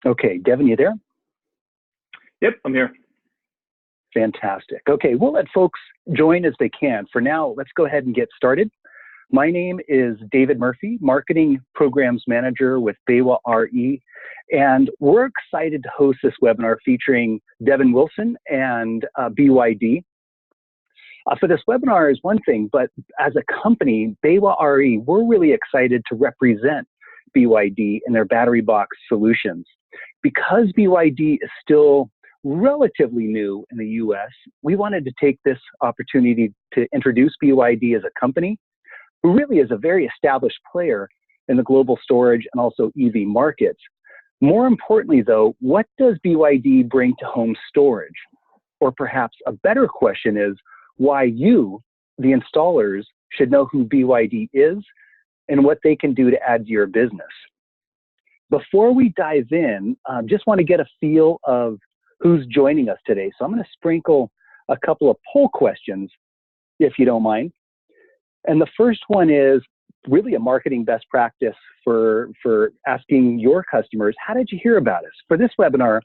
Okay, Devon, you there? Yep, I'm here. Fantastic. Okay, we'll let folks join as they can. For now, let's go ahead and get started. My name is David Murphy, Marketing Programs Manager with BayWa RE, and we're excited to host this webinar featuring Devon Wilson and BYD. For this webinar is one thing, but as a company, BayWa RE, we're really excited to represent BYD and their battery box solutions. Because BYD is still relatively new in the US, we wanted to take this opportunity to introduce BYD as a company, who really is a very established player in the global storage and also EV markets. More importantly though, what does BYD bring to home storage? Or perhaps a better question is, why you, the installers, should know who BYD is and what they can do to add to your business. Before we dive in, just want to get a feel of who's joining us today. So I'm going to sprinkle a couple of poll questions, if you don't mind. And the first one is really a marketing best practice for asking your customers, how did you hear about us? For this webinar,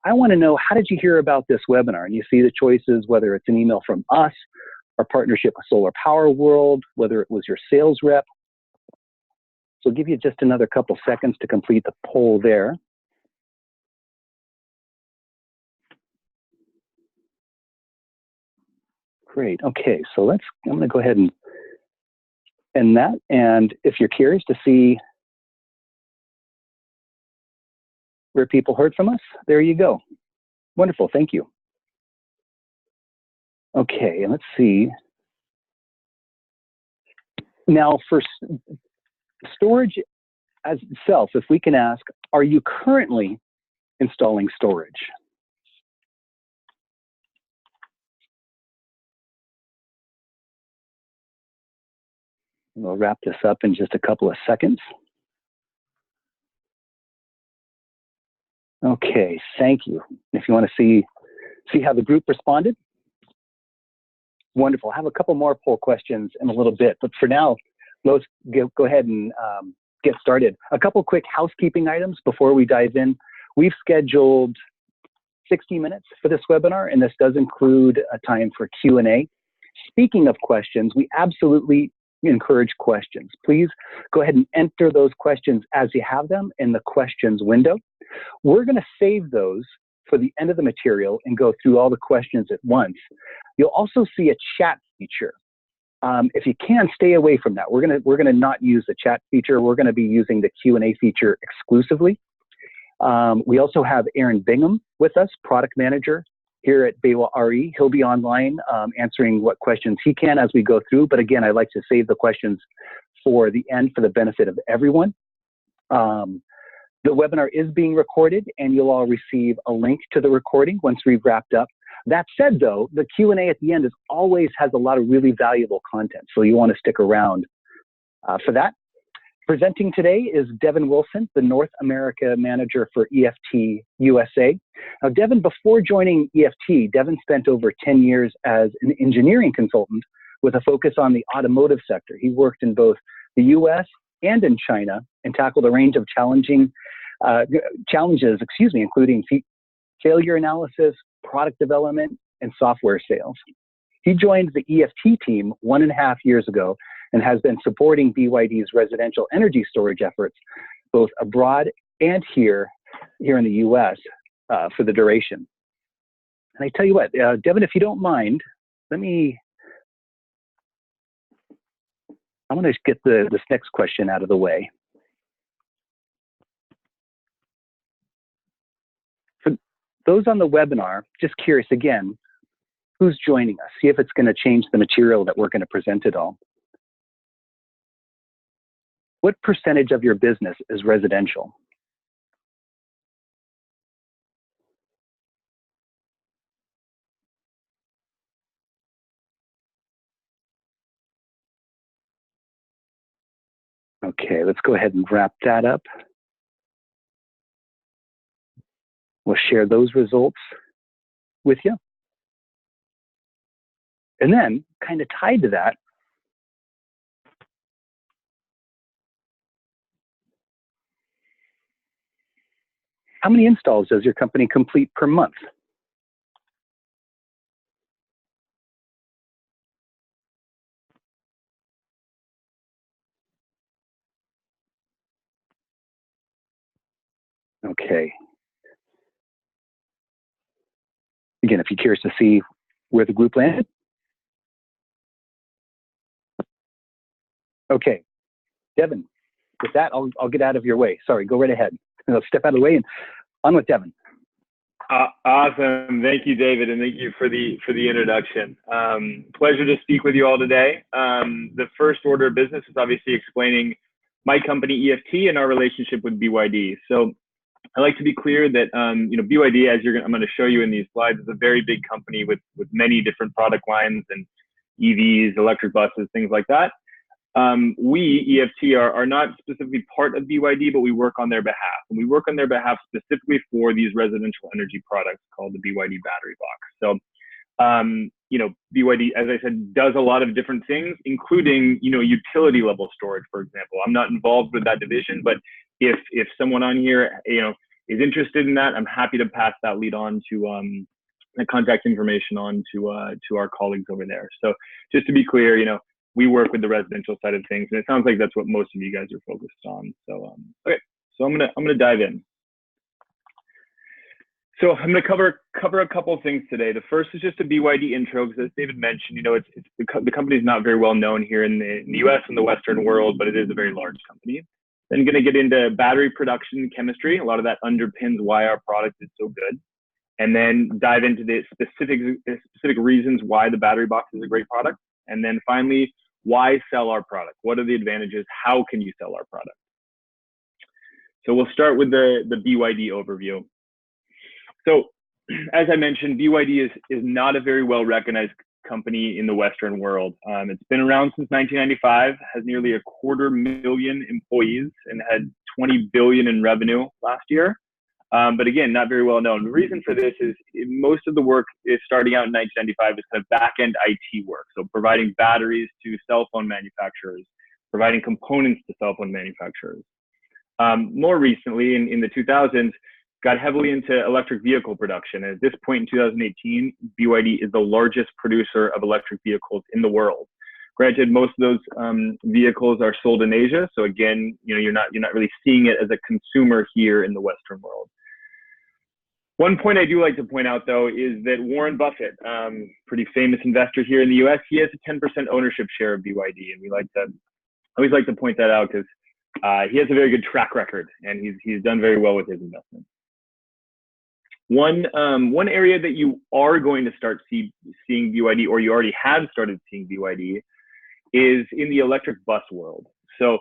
I want to know, how did you hear about this webinar? And you see the choices, whether it's an email from us, our partnership with Solar Power World, whether it was your sales rep. So I'll give you just another couple seconds to complete the poll there. Great. Okay, so I'm going to go ahead and end that. And if you're curious to see where people heard from us, there you go. Wonderful. Thank you. Okay, and let's see. Now, for storage as itself, if we can ask, are you currently installing storage? We'll wrap this up in just a couple of seconds. Okay, thank you. If you want to see how the group responded. Wonderful. I have a couple more poll questions in a little bit, but for now, let's go ahead and get started. A couple quick housekeeping items before we dive in. We've scheduled 60 minutes for this webinar, and this does include a time for Q&A. Speaking of questions, we absolutely encourage questions. Please go ahead and enter those questions as you have them in the questions window. We're going to save those for the end of the material and go through all the questions at once. You'll also see a chat feature. If you can, stay away from that. We're gonna not use the chat feature. We're going to be using the Q&A feature exclusively. We also have Aaron Bingham with us, product manager here at BayWa RE. He'll be online answering what questions he can as we go through. But again, I like to save the questions for the end for the benefit of everyone. The webinar is being recorded, and you'll all receive a link to the recording once we've wrapped up. That said, though, the Q&A at the end always has a lot of really valuable content, so you want to stick around for that. Presenting today is Devon Wilson, the North America Manager for EFT USA. Now, Devon, before joining EFT, Devon spent over 10 years as an engineering consultant with a focus on the automotive sector. He worked in both the US and in China and tackled a range of challenges, including failure analysis, product development, and software sales. He joined the EFT team 1.5 years ago and has been supporting BYD's residential energy storage efforts, both abroad and here in the US for the duration. And I tell you what, Devon, if you don't mind, I'm going to get this next question out of the way. For those on the webinar, just curious again, who's joining us? See if it's going to change the material that we're going to present at all. What percentage of your business is residential? Okay, let's go ahead and wrap that up. We'll share those results with you. And then, kind of tied to that, How many installs does your company complete per month? Okay. Again, if you're curious to see where the group landed. Okay, Devon, with that, I'll get out of your way. Sorry, go right ahead. I'll step out of the way and on with Devon. Awesome. Thank you, David, and thank you for the introduction. Pleasure to speak with you all today. The first order of business is obviously explaining my company EFT and our relationship with BYD. So I like to be clear that BYD, as I'm going to show you in these slides, is a very big company with many different product lines and EVs, electric buses, things like that. We, EFT, are not specifically part of BYD, but we work on their behalf. And we work on their behalf specifically for these residential energy products called the BYD Battery-Box. So, BYD, as I said, does a lot of different things, including, utility level storage, for example. I'm not involved with that division, but if someone on here, is interested in that, I'm happy to pass that lead on to the contact information on to our colleagues over there. So just to be clear, we work with the residential side of things, and it sounds like that's what most of you guys are focused on. So, okay, so I'm gonna dive in. So I'm gonna cover a couple of things today. The first is just a BYD intro, because as David mentioned, the company is not very well known here in the US and the Western world, but it is a very large company. Then gonna get into battery production chemistry. A lot of that underpins why our product is so good. And then dive into the specific reasons why the battery box is a great product. And then finally, why sell our product? What are the advantages? How can you sell our product? So we'll start with the BYD overview. So as I mentioned, BYD is not a very well recognized company in the Western world. It's been around since 1995, has nearly 250,000 employees, and had 20 billion in revenue last year. But again, not very well known. The reason for this is most of the work is starting out in 1995 is kind of back-end IT work. So providing batteries to cell phone manufacturers, providing components to cell phone manufacturers. More recently, in the 2000s, got heavily into electric vehicle production. And at this point in 2018, BYD is the largest producer of electric vehicles in the world. Granted, most of those vehicles are sold in Asia. So again, you're not really seeing it as a consumer here in the Western world. One point I do like to point out, though, is that Warren Buffett, pretty famous investor here in the US, he has a 10% ownership share of BYD. And I always like to point that out because he has a very good track record, and he's done very well with his investment. One area that you are going to start seeing BYD, or you already have started seeing BYD, is in the electric bus world. So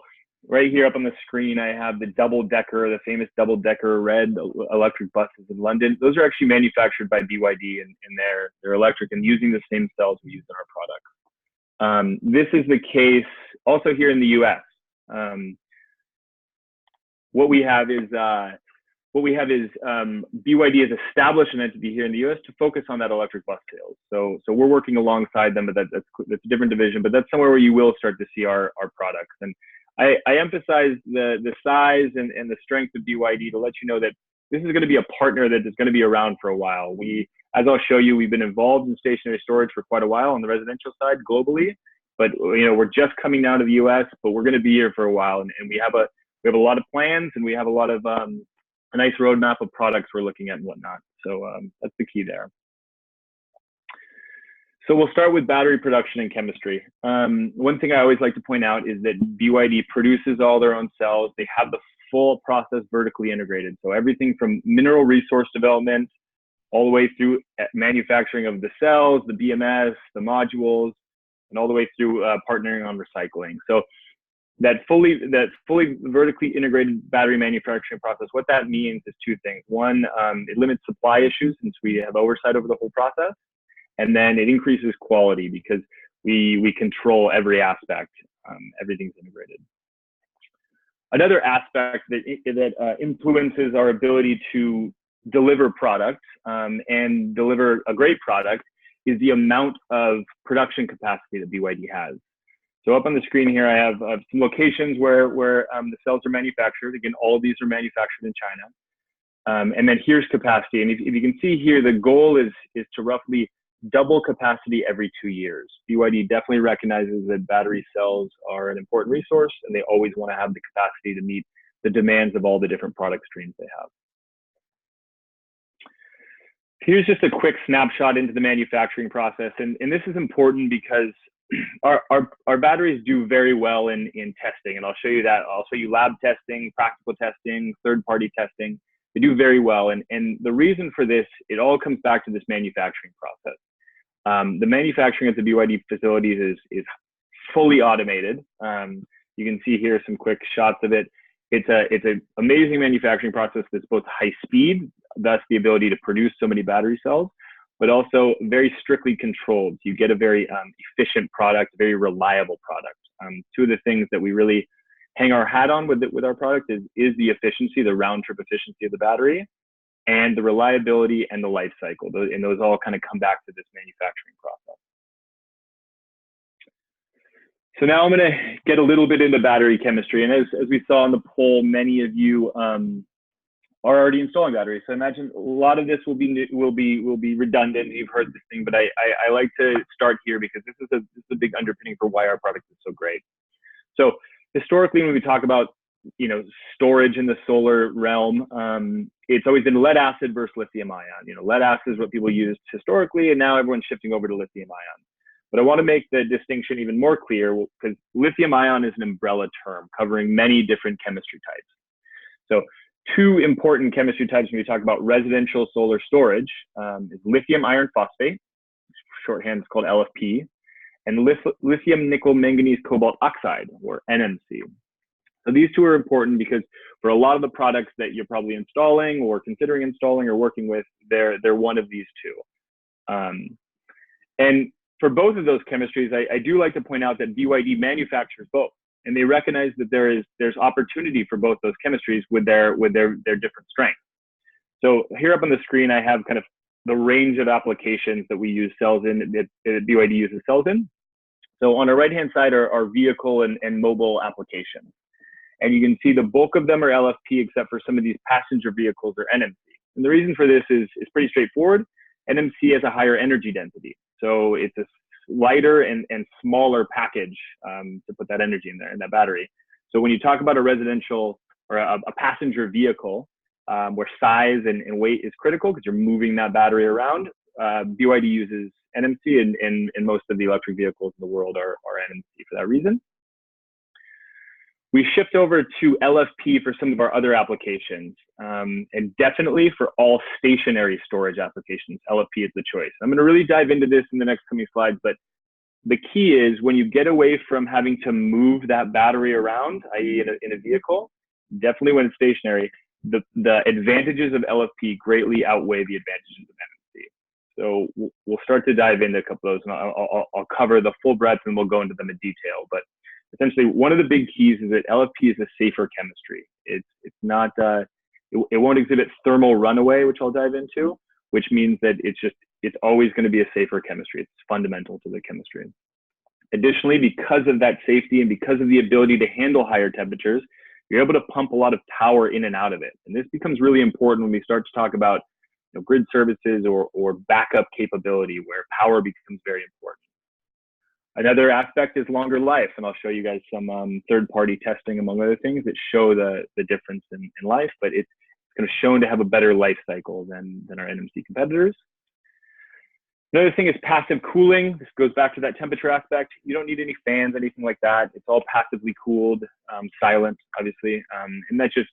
right here up on the screen, I have the famous double-decker red electric buses in London. Those are actually manufactured by BYD, and they're electric and using the same cells we use in our products. This is the case also here in the US. What we have is BYD has established an entity here in the US to focus on that electric bus sales. So we're working alongside them, but that's a different division. But that's somewhere where you will start to see our products. And I emphasize the size and the strength of BYD to let you know that this is going to be a partner that is going to be around for a while. As I'll show you, we've been involved in stationary storage for quite a while on the residential side globally. But we're just coming down to the US, but we're going to be here for a while, and we have a lot of plans, and we have a lot of a nice roadmap of products we're looking at and whatnot. So that's the key there. So we'll start with battery production and chemistry. One thing I always like to point out is that BYD produces all their own cells. They have the full process vertically integrated. So everything from mineral resource development all the way through manufacturing of the cells, the BMS, the modules, and all the way through partnering on recycling. So that fully vertically integrated battery manufacturing process, what that means is two things. One, it limits supply issues since we have oversight over the whole process. And then it increases quality because we control every aspect. Everything's integrated. Another aspect that influences our ability to deliver products and deliver a great product is the amount of production capacity that BYD has. So up on the screen here, I have some locations where the cells are manufactured. Again, all of these are manufactured in China. And then here's capacity. And if you can see here, the goal is to roughly double capacity every 2 years. BYD definitely recognizes that battery cells are an important resource, and they always want to have the capacity to meet the demands of all the different product streams they have. Here's just a quick snapshot into the manufacturing process. And this is important because our batteries do very well in testing. And I'll show you that. I'll show you lab testing, practical testing, third-party testing. They do very well. And the reason for this, it all comes back to this manufacturing process. The manufacturing at the BYD facilities is fully automated. You can see here some quick shots of it. It's an amazing manufacturing process that's both high speed, thus the ability to produce so many battery cells, but also very strictly controlled. You get a very efficient product, very reliable product. Two of the things that we really hang our hat on with our product is the efficiency, the round trip efficiency of the battery, and the reliability and the life cycle. And those all kind of come back to this manufacturing process. So now I'm going to get a little bit into battery chemistry. And as we saw in the poll, many of you are already installing batteries. So I imagine a lot of this will be redundant. You've heard this thing, but I like to start here because this is a big underpinning for why our product is so great. So historically, when we talk about storage in the solar realm, it's always been lead acid versus lithium ion. Lead acid is what people used historically, and now everyone's shifting over to lithium ion. But I want to make the distinction even more clear because lithium ion is an umbrella term covering many different chemistry types. So two important chemistry types when we talk about residential solar storage is lithium iron phosphate, shorthand is called LFP, and lithium nickel manganese cobalt oxide, or NMC. So these two are important because for a lot of the products that you're probably installing or considering installing or working with, they're one of these two. And for both of those chemistries, I do like to point out that BYD manufactures both, and they recognize that there's opportunity for both those chemistries with their different strengths. So here up on the screen, I have kind of the range of applications that we use cells in, that BYD uses cells in. So on our right-hand side are vehicle and mobile applications. And you can see the bulk of them are LFP, except for some of these passenger vehicles are NMC. And the reason for this is pretty straightforward. NMC has a higher energy density. So it's a lighter and smaller package to put that energy in there, in that battery. So when you talk about a residential or a passenger vehicle where size and weight is critical because you're moving that battery around, BYD uses NMC, and most of the electric vehicles in the world are NMC for that reason. We shift over to LFP for some of our other applications, and definitely for all stationary storage applications, LFP is the choice. I'm going to really dive into this in the next coming slides, but the key is when you get away from having to move that battery around, i.e. in a vehicle, definitely when it's stationary, the advantages of LFP greatly outweigh the advantages of NMC. So we'll start to dive into a couple of those, and I'll cover the full breadth and we'll go into them in detail. But essentially, one of the big keys is that LFP is a safer chemistry. It's not, it won't exhibit thermal runaway, which I'll dive into, which means that it's always going to be a safer chemistry. It's fundamental to the chemistry. Additionally, because of that safety and because of the ability to handle higher temperatures, you're able to pump a lot of power in and out of it. And this becomes really important when we start to talk about grid services or backup capability, where power becomes very important. Another aspect is longer life, and I'll show you guys some third-party testing, among other things, that show the difference in life, but it's kind of shown to have a better life cycle than our NMC competitors. Another thing is passive cooling. This goes back to that temperature aspect. You don't need any fans, anything like that. It's all passively cooled, silent, obviously, and that just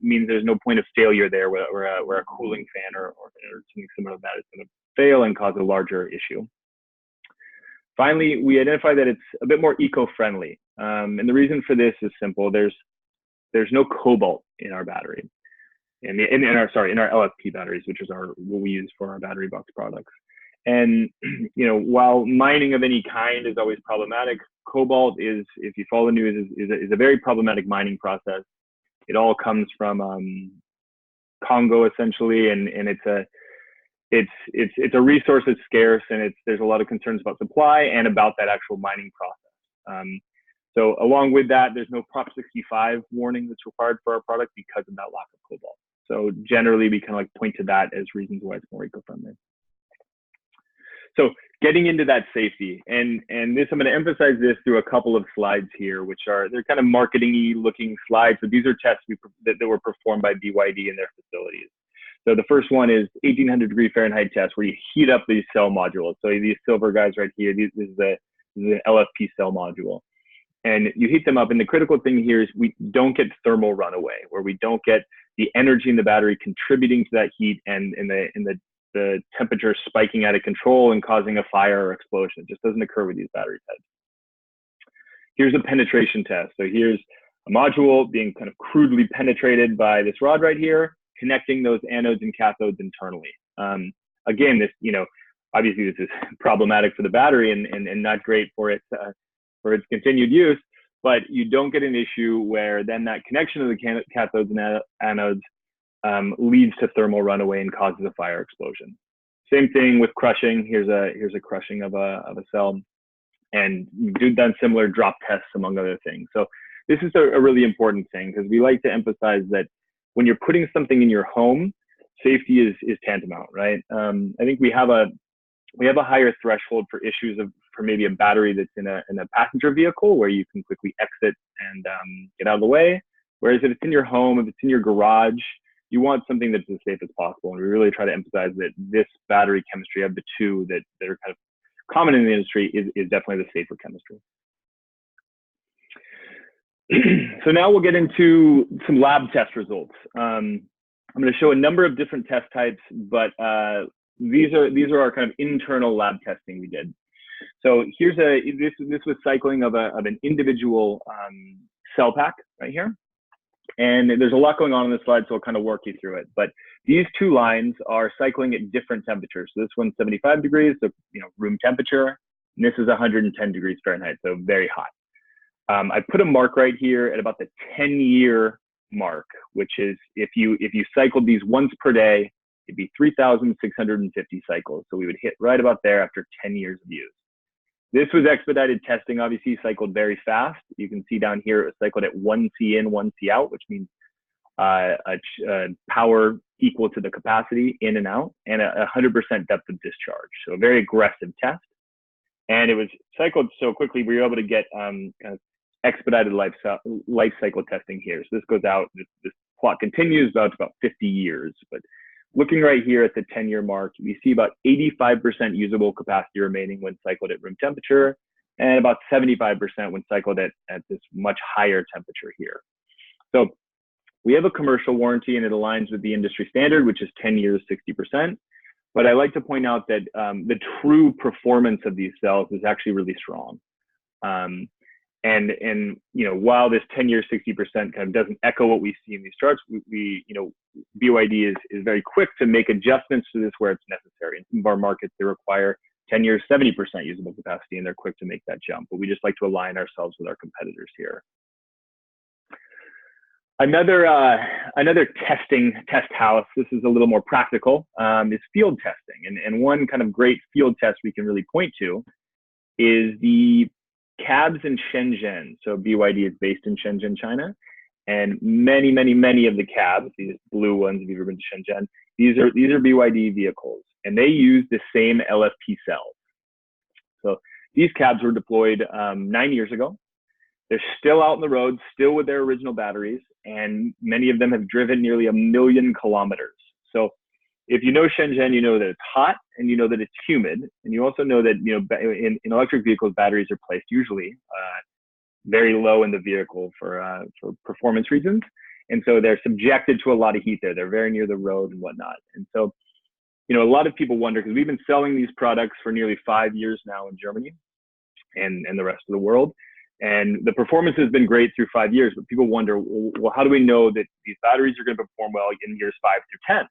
means there's no point of failure there where a cooling fan or something similar to that is going to fail and cause a larger issue. Finally, we identify that it's a bit more eco-friendly. And the reason for this is simple. There's no cobalt in our battery, in our LFP batteries, which is what we use for our battery box products. And while mining of any kind is always problematic, cobalt is, if you follow the news, is a very problematic mining process. It all comes from Congo, essentially, and it's a resource that's scarce, and there's a lot of concerns about supply and about that actual mining process. So along with that, there's no Prop 65 warning that's required for our product because of that lack of cobalt. So generally, we kind of like point to that as reasons why it's more eco-friendly. So getting into that safety, and this, I'm going to emphasize this through a couple of slides here, which are, they're kind of marketing-y looking slides, but these are tests that were performed by BYD in their facilities. So the first one is 1800 degree Fahrenheit test, where you heat up these cell modules. So these silver guys right here, this is an LFP cell module. And you heat them up, and the critical thing here is we don't get thermal runaway, where we don't get the energy in the battery contributing to that heat and the temperature spiking out of control and causing a fire or explosion. It just doesn't occur with these battery types. Here's a penetration test. So here's a module being kind of crudely penetrated by this rod right here, connecting those anodes and cathodes internally. Again, this, obviously this is problematic for the battery and not great for its continued use, but you don't get an issue where then that connection of the cathodes and anodes leads to thermal runaway and causes a fire explosion. Same thing with crushing. Here's a crushing of a cell, and we've done similar drop tests among other things. So this is a really important thing, because we like to emphasize that when you're putting something in your home, safety is tantamount, right? I think we have a higher threshold for issues for maybe a battery that's in a passenger vehicle, where you can quickly exit and get out of the way. Whereas if it's in your home, if it's in your garage, you want something that's as safe as possible. And we really try to emphasize that this battery chemistry of the two that are kind of common in the industry is definitely the safer chemistry. So now we'll get into some lab test results. I'm going to show a number of different test types, but these are our kind of internal lab testing we did. So here's this was cycling of an individual cell pack right here. And there's a lot going on this slide, so I'll kind of work you through it. But these two lines are cycling at different temperatures. So this one's 75 degrees, so room temperature, and this is 110 degrees Fahrenheit, so very hot. I put a mark right here at about the 10-year mark, which is if you cycled these once per day, it'd be 3,650 cycles. So we would hit right about there after 10 years of use. This was expedited testing, obviously cycled very fast. You can see down here, it was cycled at 1 C in, 1 C out, which means power equal to the capacity in and out, and 100% depth of discharge. So a very aggressive test. And it was cycled so quickly, we were able to get kind of expedited life cycle testing here. So this goes out, this plot continues about 50 years. But looking right here at the 10-year mark, we see about 85% usable capacity remaining when cycled at room temperature, and about 75% when cycled at this much higher temperature here. So we have a commercial warranty, and it aligns with the industry standard, which is 10 years, 60%. But I like to point out that the true performance of these cells is actually really strong. And while this 10 years, 60% kind of doesn't echo what we see in these charts, BYD is very quick to make adjustments to this where it's necessary. In some of our markets, they require 10 years, 70% usable capacity, and they're quick to make that jump. But we just like to align ourselves with our competitors here. Another test house, this is a little more practical, is field testing. And one kind of great field test we can really point to is the cabs in Shenzhen. So BYD is based in Shenzhen, China. And many of the cabs, these blue ones, if you've ever been to Shenzhen, these are BYD vehicles, and they use the same LFP cells. So these cabs were deployed 9 years ago. They're still out on the road, still with their original batteries, and many of them have driven nearly 1 million kilometers. So if you know Shenzhen, you know that it's hot, and you know that it's humid, and you also know that in electric vehicles, batteries are placed usually very low in the vehicle for performance reasons. And so they're subjected to a lot of heat there. They're very near the road and whatnot. And so, a lot of people wonder, because we've been selling these products for nearly 5 years now in Germany and the rest of the world. And the performance has been great through 5 years, but people wonder, well, how do we know that these batteries are going to perform well in years 5 through 10?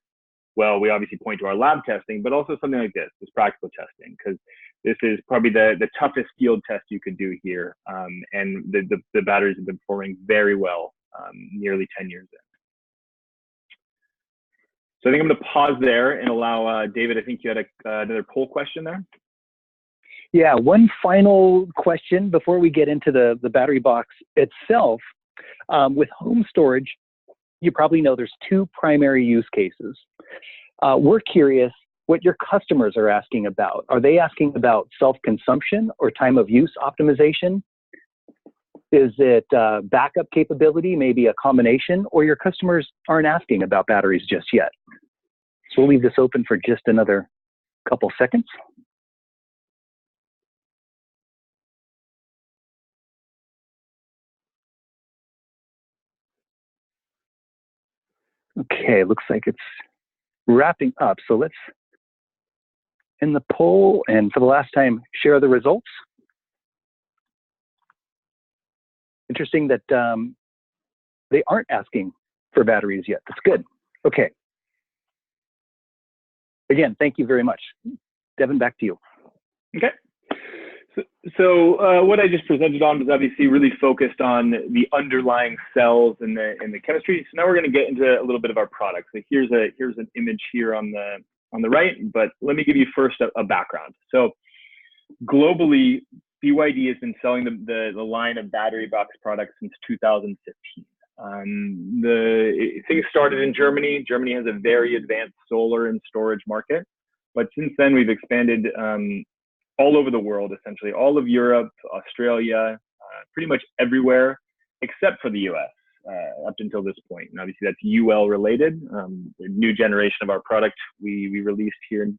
Well, we obviously point to our lab testing, but also something like this practical testing, because this is probably the toughest field test you could do here. And the batteries have been performing very well nearly 10 years in. So I think I'm going to pause there and allow David, I think you had another poll question there. Yeah, one final question before we get into the battery box itself. With home storage, you probably know there's two primary use cases. We're curious what your customers are asking about. Are they asking about self-consumption or time of use optimization? Is it backup capability, maybe a combination, or your customers aren't asking about batteries just yet? So we'll leave this open for just another couple seconds. Okay, looks like it's wrapping up. So let's end the poll, and for the last time, share the results. Interesting that they aren't asking for batteries yet. That's good. Okay. Again, thank you very much. Devon, back to you. Okay. So what I just presented on was obviously really focused on the underlying cells and the chemistry. So now we're going to get into a little bit of our product. So here's an image here on the right, but let me give you first a background. So globally, BYD has been selling the line of battery box products since 2015. Things started in Germany. Germany has a very advanced solar and storage market, but since then we've expanded all over the world, essentially all of Europe, Australia, pretty much everywhere except for the US up until this point. And obviously that's UL related. The new generation of our product we released here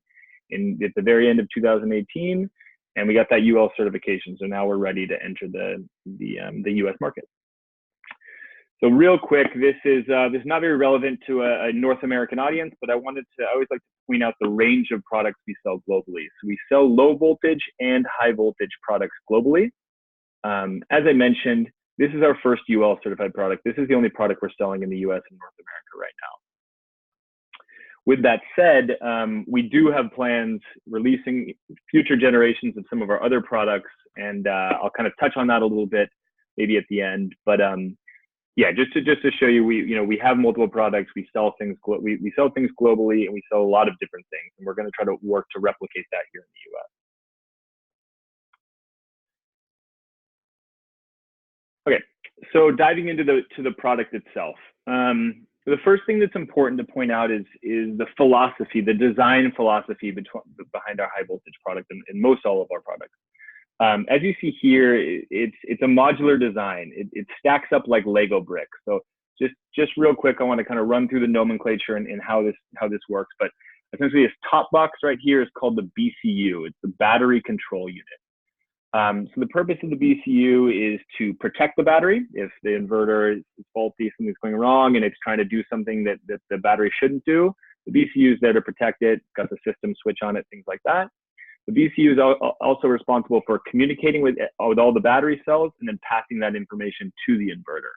at the very end of 2018, and we got that UL certification. So now we're ready to enter the US market. So real quick, this is not very relevant to a North American audience, but I always like to point out the range of products we sell globally. So we sell low voltage and high voltage products globally. As I mentioned, this is our first UL certified product. This is the only product we're selling in the US and North America right now. With that said, we do have plans releasing future generations of some of our other products, and I'll kind of touch on that a little bit maybe at the end. But yeah, just to show you, we have multiple products. We sell things we sell things globally, and we sell a lot of different things, and we're going to try to work to replicate that here in the US. Okay, so diving into the product itself. The first thing that's important to point out is the philosophy, the design philosophy behind our high voltage product and most all of our products. As you see here, it's a modular design. It stacks up like Lego bricks. So just real quick, I want to kind of run through the nomenclature and how this works. But essentially, this top box right here is called the BCU. It's the battery control unit. So the purpose of the BCU is to protect the battery. If the inverter is faulty, something's going wrong, and it's trying to do something that the battery shouldn't do, the BCU is there to protect it. It's got the system switch on it, things like that. The BCU is also responsible for communicating with all the battery cells and then passing that information to the inverter.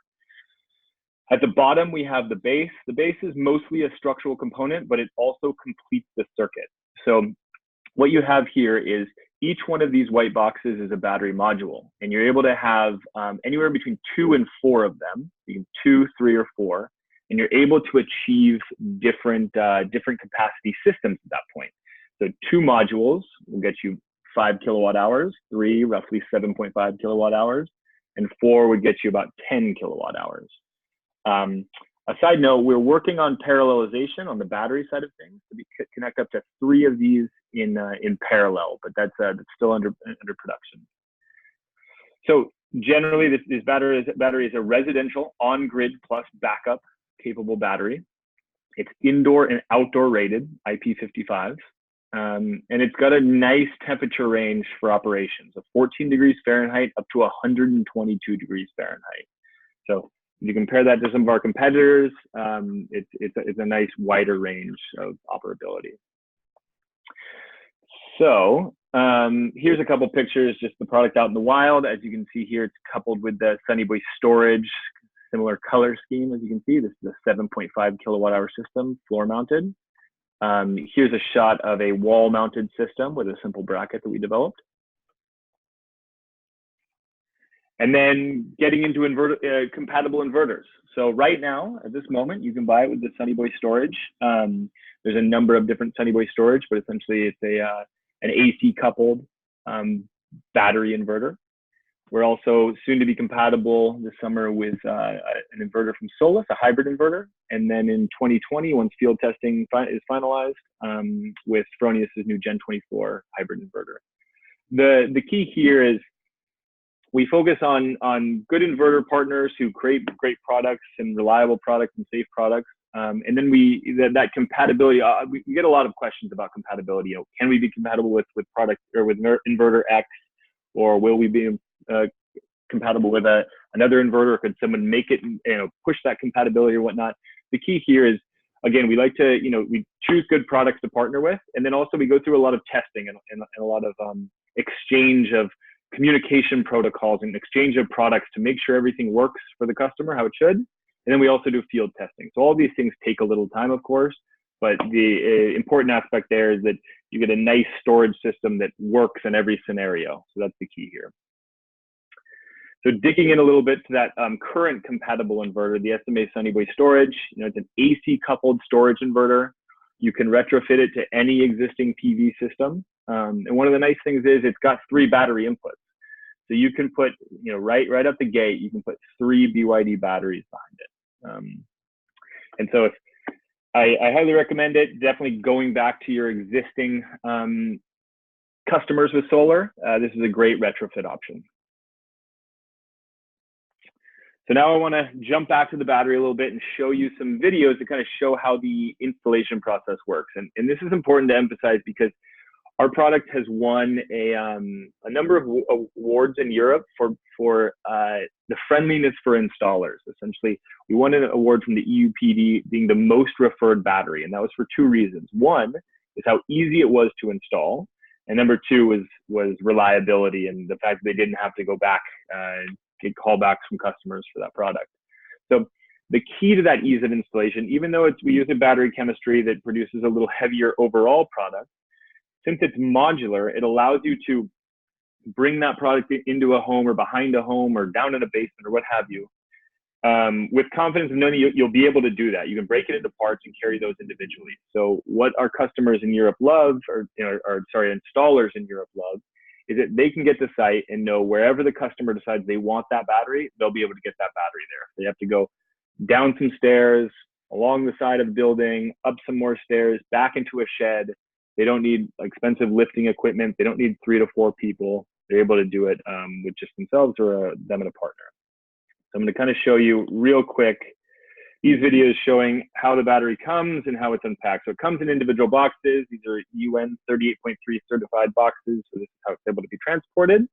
At the bottom, we have the base. The base is mostly a structural component, but it also completes the circuit. So what you have here is each one of these white boxes is a battery module, and you're able to have anywhere between 2 and 4 of them, 2, 3, or 4, and you're able to achieve different capacity systems at that point. So 2 modules will get you 5 kilowatt hours, 3 roughly 7.5 kilowatt hours, and 4 would get you about 10 kilowatt hours. A side note, we're working on parallelization on the battery side of things. So we could connect up to 3 of these in parallel, but that's still under production. So generally, this battery is a residential on-grid plus backup capable battery. It's indoor and outdoor rated, IP55. And it's got a nice temperature range for operations of 14 degrees Fahrenheit up to 122 degrees Fahrenheit. So if you compare that to some of our competitors, it's a nice wider range of operability. So here's a couple pictures, just the product out in the wild. As you can see here, it's coupled with the Sunny Boy storage, similar color scheme. As you can see, this is a 7.5 kilowatt hour system, floor mounted. Here's a shot of a wall mounted system with a simple bracket that we developed. And then getting into compatible inverters. So right now, at this moment, you can buy it with the Sunny Boy storage. There's a number of different Sunny Boy storage, but essentially it's an AC coupled battery inverter. We're also soon to be compatible this summer with an inverter from Solus, a hybrid inverter. And then in 2020, once field testing is finalized, with Fronius's new Gen 24 hybrid inverter. The key here is we focus on good inverter partners who create great products and reliable products and safe products. And then that compatibility, we get a lot of questions about compatibility. You know, can we be compatible with product or with inverter X, or will we be compatible with another inverter? Or could someone make it, push that compatibility or whatnot? The key here is, again, we like to, we choose good products to partner with, and then also we go through a lot of testing and a lot of exchange of communication protocols and exchange of products to make sure everything works for the customer how it should. And then we also do field testing. So all these things take a little time, of course, but the important aspect there is that you get a nice storage system that works in every scenario. So that's the key here. So digging in a little bit to that current compatible inverter, the SMA Sunny Boy Storage, it's an AC coupled storage inverter. You can retrofit it to any existing PV system. And one of the nice things is it's got 3 battery inputs. So you can put, right up the gate, you can put 3 BYD batteries behind it. And so I highly recommend it. Definitely going back to your existing customers with solar, this is a great retrofit option. So now I want to jump back to the battery a little bit and show you some videos to kind of show how the installation process works. And this is important to emphasize because our product has won a number of awards in Europe for the friendliness for installers. Essentially, we won an award from the EUPD being the most referred battery, and that was for 2 reasons. One is how easy it was to install, and number 2 was reliability and the fact that they didn't have to go back get callbacks from customers for that product. So the key to that ease of installation, even though we use a battery chemistry that produces a little heavier overall product, since it's modular, it allows you to bring that product into a home or behind a home or down in a basement or what have you, with confidence of knowing you'll be able to do that. You can break it into parts and carry those individually. So what our customers in Europe love, installers in Europe love, is that they can get to site and know wherever the customer decides they want that battery, they'll be able to get that battery there. They have to go down some stairs, along the side of the building, up some more stairs, back into a shed. They don't need expensive lifting equipment. They don't need 3 to 4 people. They're able to do it with just themselves or them and a partner. So I'm going to kind of show you real quick these videos showing how the battery comes and how it's unpacked. So it comes in individual boxes. These are UN 38.3 certified boxes. So this is how it's able to be transported.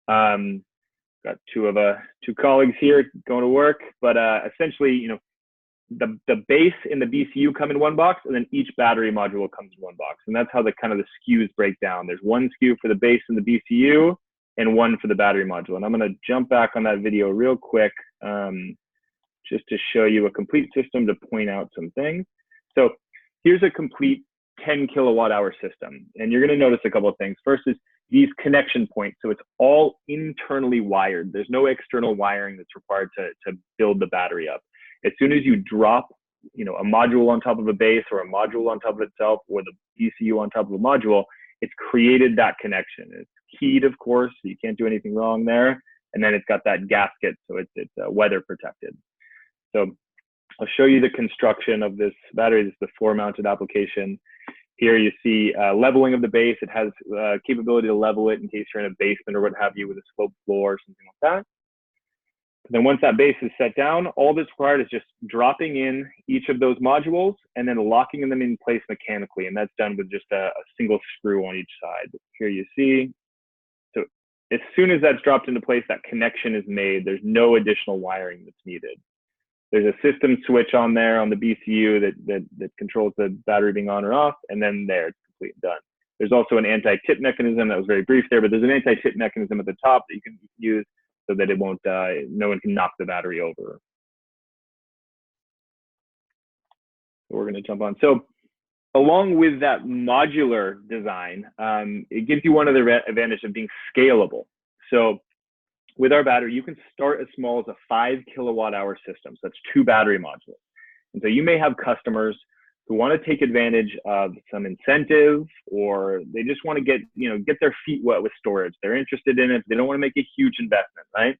Got two colleagues here going to work, but essentially, the base and the BCU come in one box, and then each battery module comes in one box. And that's how the SKUs break down. There's 1 SKU for the base and the BCU, and 1 for the battery module. And I'm going to jump back on that video real quick, just to show you a complete system to point out some things. So here's a complete 10 kilowatt hour system. And you're going to notice a couple of things. First is these connection points. So it's all internally wired. There's no external wiring that's required to build the battery up. As soon as you drop, a module on top of a base or a module on top of itself or the ECU on top of a module, it's created that connection. It's keyed, of course, so you can't do anything wrong there. And then it's got that gasket, so it's weather protected. So I'll show you the construction of this battery. This is the floor mounted application. Here you see leveling of the base. It has capability to level it in case you're in a basement or what have you with a sloped floor or something like that. Then once that base is set down, all that's required is just dropping in each of those modules and then locking them in place mechanically. And that's done with just a single screw on each side. Here you see. So as soon as that's dropped into place, that connection is made. There's no additional wiring that's needed. There's a system switch on there on the BCU that controls the battery being on or off, and then there, it's complete and done. There's also an anti-tip mechanism that was very brief there, but there's an anti-tip mechanism at the top that you can use so that it won't, no one can knock the battery over. So we're going to jump on. So along with that modular design, it gives you one other advantage of being scalable. So with our battery, you can start as small as a 5 kilowatt hour system. So that's 2 battery modules. And so you may have customers, who want to take advantage of some incentive, or they just want to get their feet wet with storage. They're interested in it. They don't want to make a huge investment, right?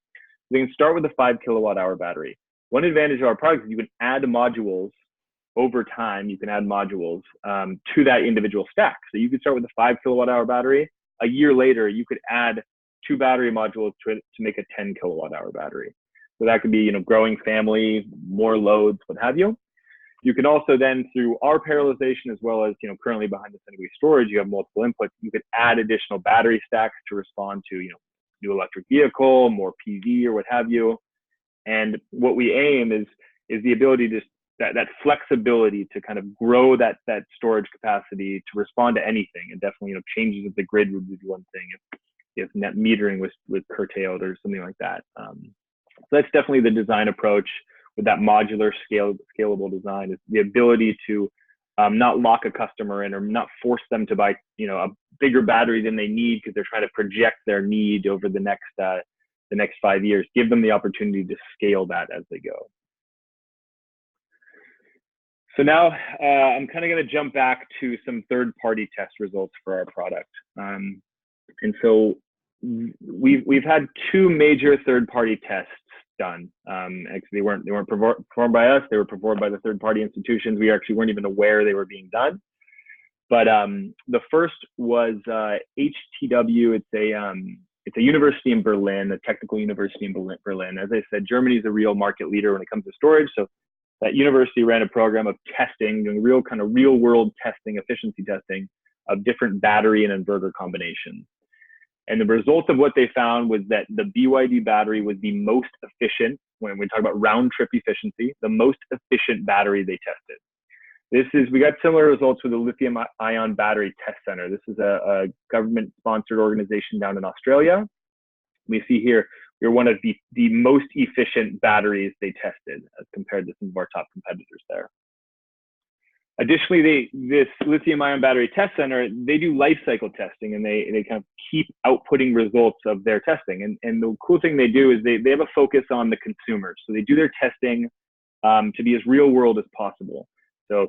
They can start with a 5 kilowatt-hour battery. One advantage of our product is you can add modules over time. You can add modules to that individual stack. So you could start with a 5 kilowatt-hour battery. A year later, you could add 2 battery modules to make a 10 kilowatt-hour battery. So that could be, growing family, more loads, what have you. You can also then, through our parallelization, as well as, currently behind the Sunny Way storage, you have multiple inputs. You could add additional battery stacks to respond to, new electric vehicle, more PV, or what have you. And what we aim is the ability to that flexibility to kind of grow that storage capacity to respond to anything. And definitely, changes of the grid would be one thing if net metering was curtailed or something like that. So that's definitely the design approach with that modular scalable design, is the ability to not lock a customer in or not force them to buy a bigger battery than they need because they're trying to project their need over the next 5 years. Give them the opportunity to scale that as they go. So now I'm kind of going to jump back to some third-party test results for our product. And so we've had 2 major third-party tests done. Actually, they weren't performed by us. They were performed by the third-party institutions. We actually weren't even aware they were being done. But the first was HTW. It's a university in Berlin, a technical university in Berlin. As I said, Germany is a real market leader when it comes to storage. So that university ran a program of testing, doing real-world testing, efficiency testing of different battery and inverter combinations. And the result of what they found was that the BYD battery was the most efficient, when we talk about round-trip efficiency, the most efficient battery they tested. We got similar results with the Lithium-Ion Battery Test Center. This is a government-sponsored organization down in Australia. We see here, we're one of the most efficient batteries they tested as compared to some of our top competitors there. Additionally, this Lithium-Ion Battery Test Center, they do life cycle testing, and they kind of keep outputting results of their testing. And the cool thing they do is they have a focus on the consumers. So they do their testing to be as real world as possible. So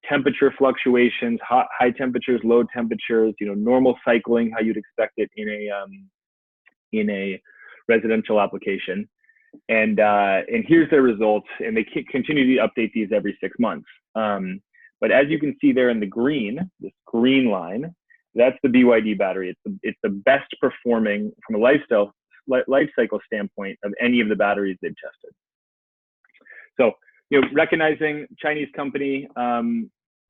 temperature fluctuations, high temperatures, low temperatures, normal cycling, how you'd expect it in a residential application. And here's their results, and they continue to update these every 6 months. But as you can see there in this green line, that's the BYD battery. It's the best performing from a life cycle standpoint of any of the batteries they've tested. So, recognizing Chinese company have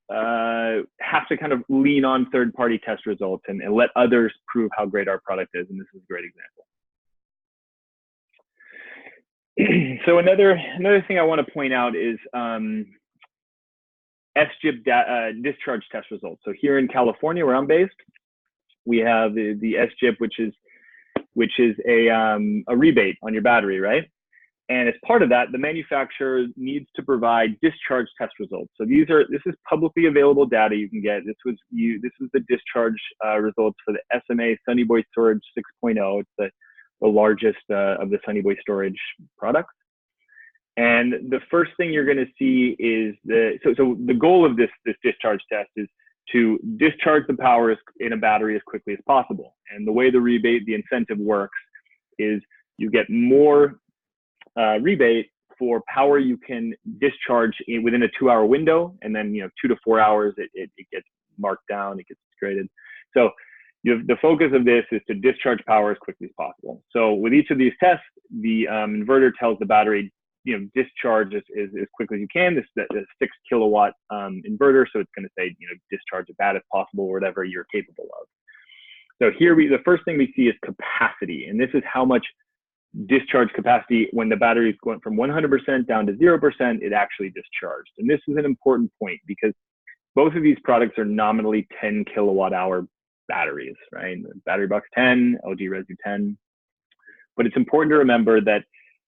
to kind of lean on third-party test results and let others prove how great our product is, and this is a great example. So another thing I want to point out is SGIP discharge test results. So here in California, where I'm based, we have the SGIP, which is a rebate on your battery, right? And as part of that, the manufacturer needs to provide discharge test results. So this is publicly available data you can get. This was the discharge results for the SMA Sunny Boy Storage 6.0. It's the largest of the Sunny Boy storage products. And the first thing you're going to see is so the goal of this discharge test is to discharge the power in a battery as quickly as possible. And the way the incentive works is you get more rebate for power you can discharge within a 2-hour window, and then 2 to 4 hours it gets marked down, it gets graded. So the focus of this is to discharge power as quickly as possible. So with each of these tests, the inverter tells the battery, discharge as quickly as you can. This is a 6 kilowatt inverter, so it's going to say, discharge as bad as possible, or whatever you're capable of. So here the first thing we see is capacity, and this is how much discharge capacity when the battery is going from 100% down to 0%, it actually discharged. And this is an important point because both of these products are nominally 10 kilowatt hour batteries, right? Battery-Box 10, LG Resu 10. But it's important to remember that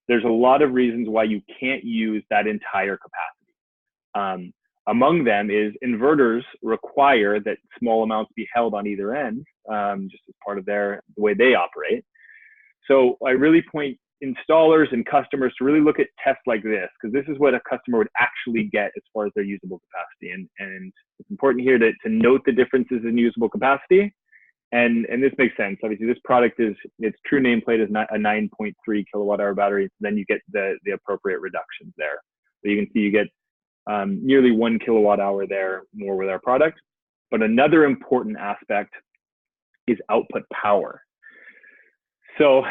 there's a lot of reasons why you can't use that entire capacity. Among them is inverters require that small amounts be held on either end, just as part of the way they operate. So I really point installers and customers to really look at tests like this, because this is what a customer would actually get as far as their usable capacity. And it's important here to note the differences in usable capacity. And this makes sense. Obviously, this product is, its true nameplate is a 9.3 kilowatt hour battery. So then you get the appropriate reductions there. So you can see you get nearly 1 kilowatt hour there more with our product. But another important aspect is output power. So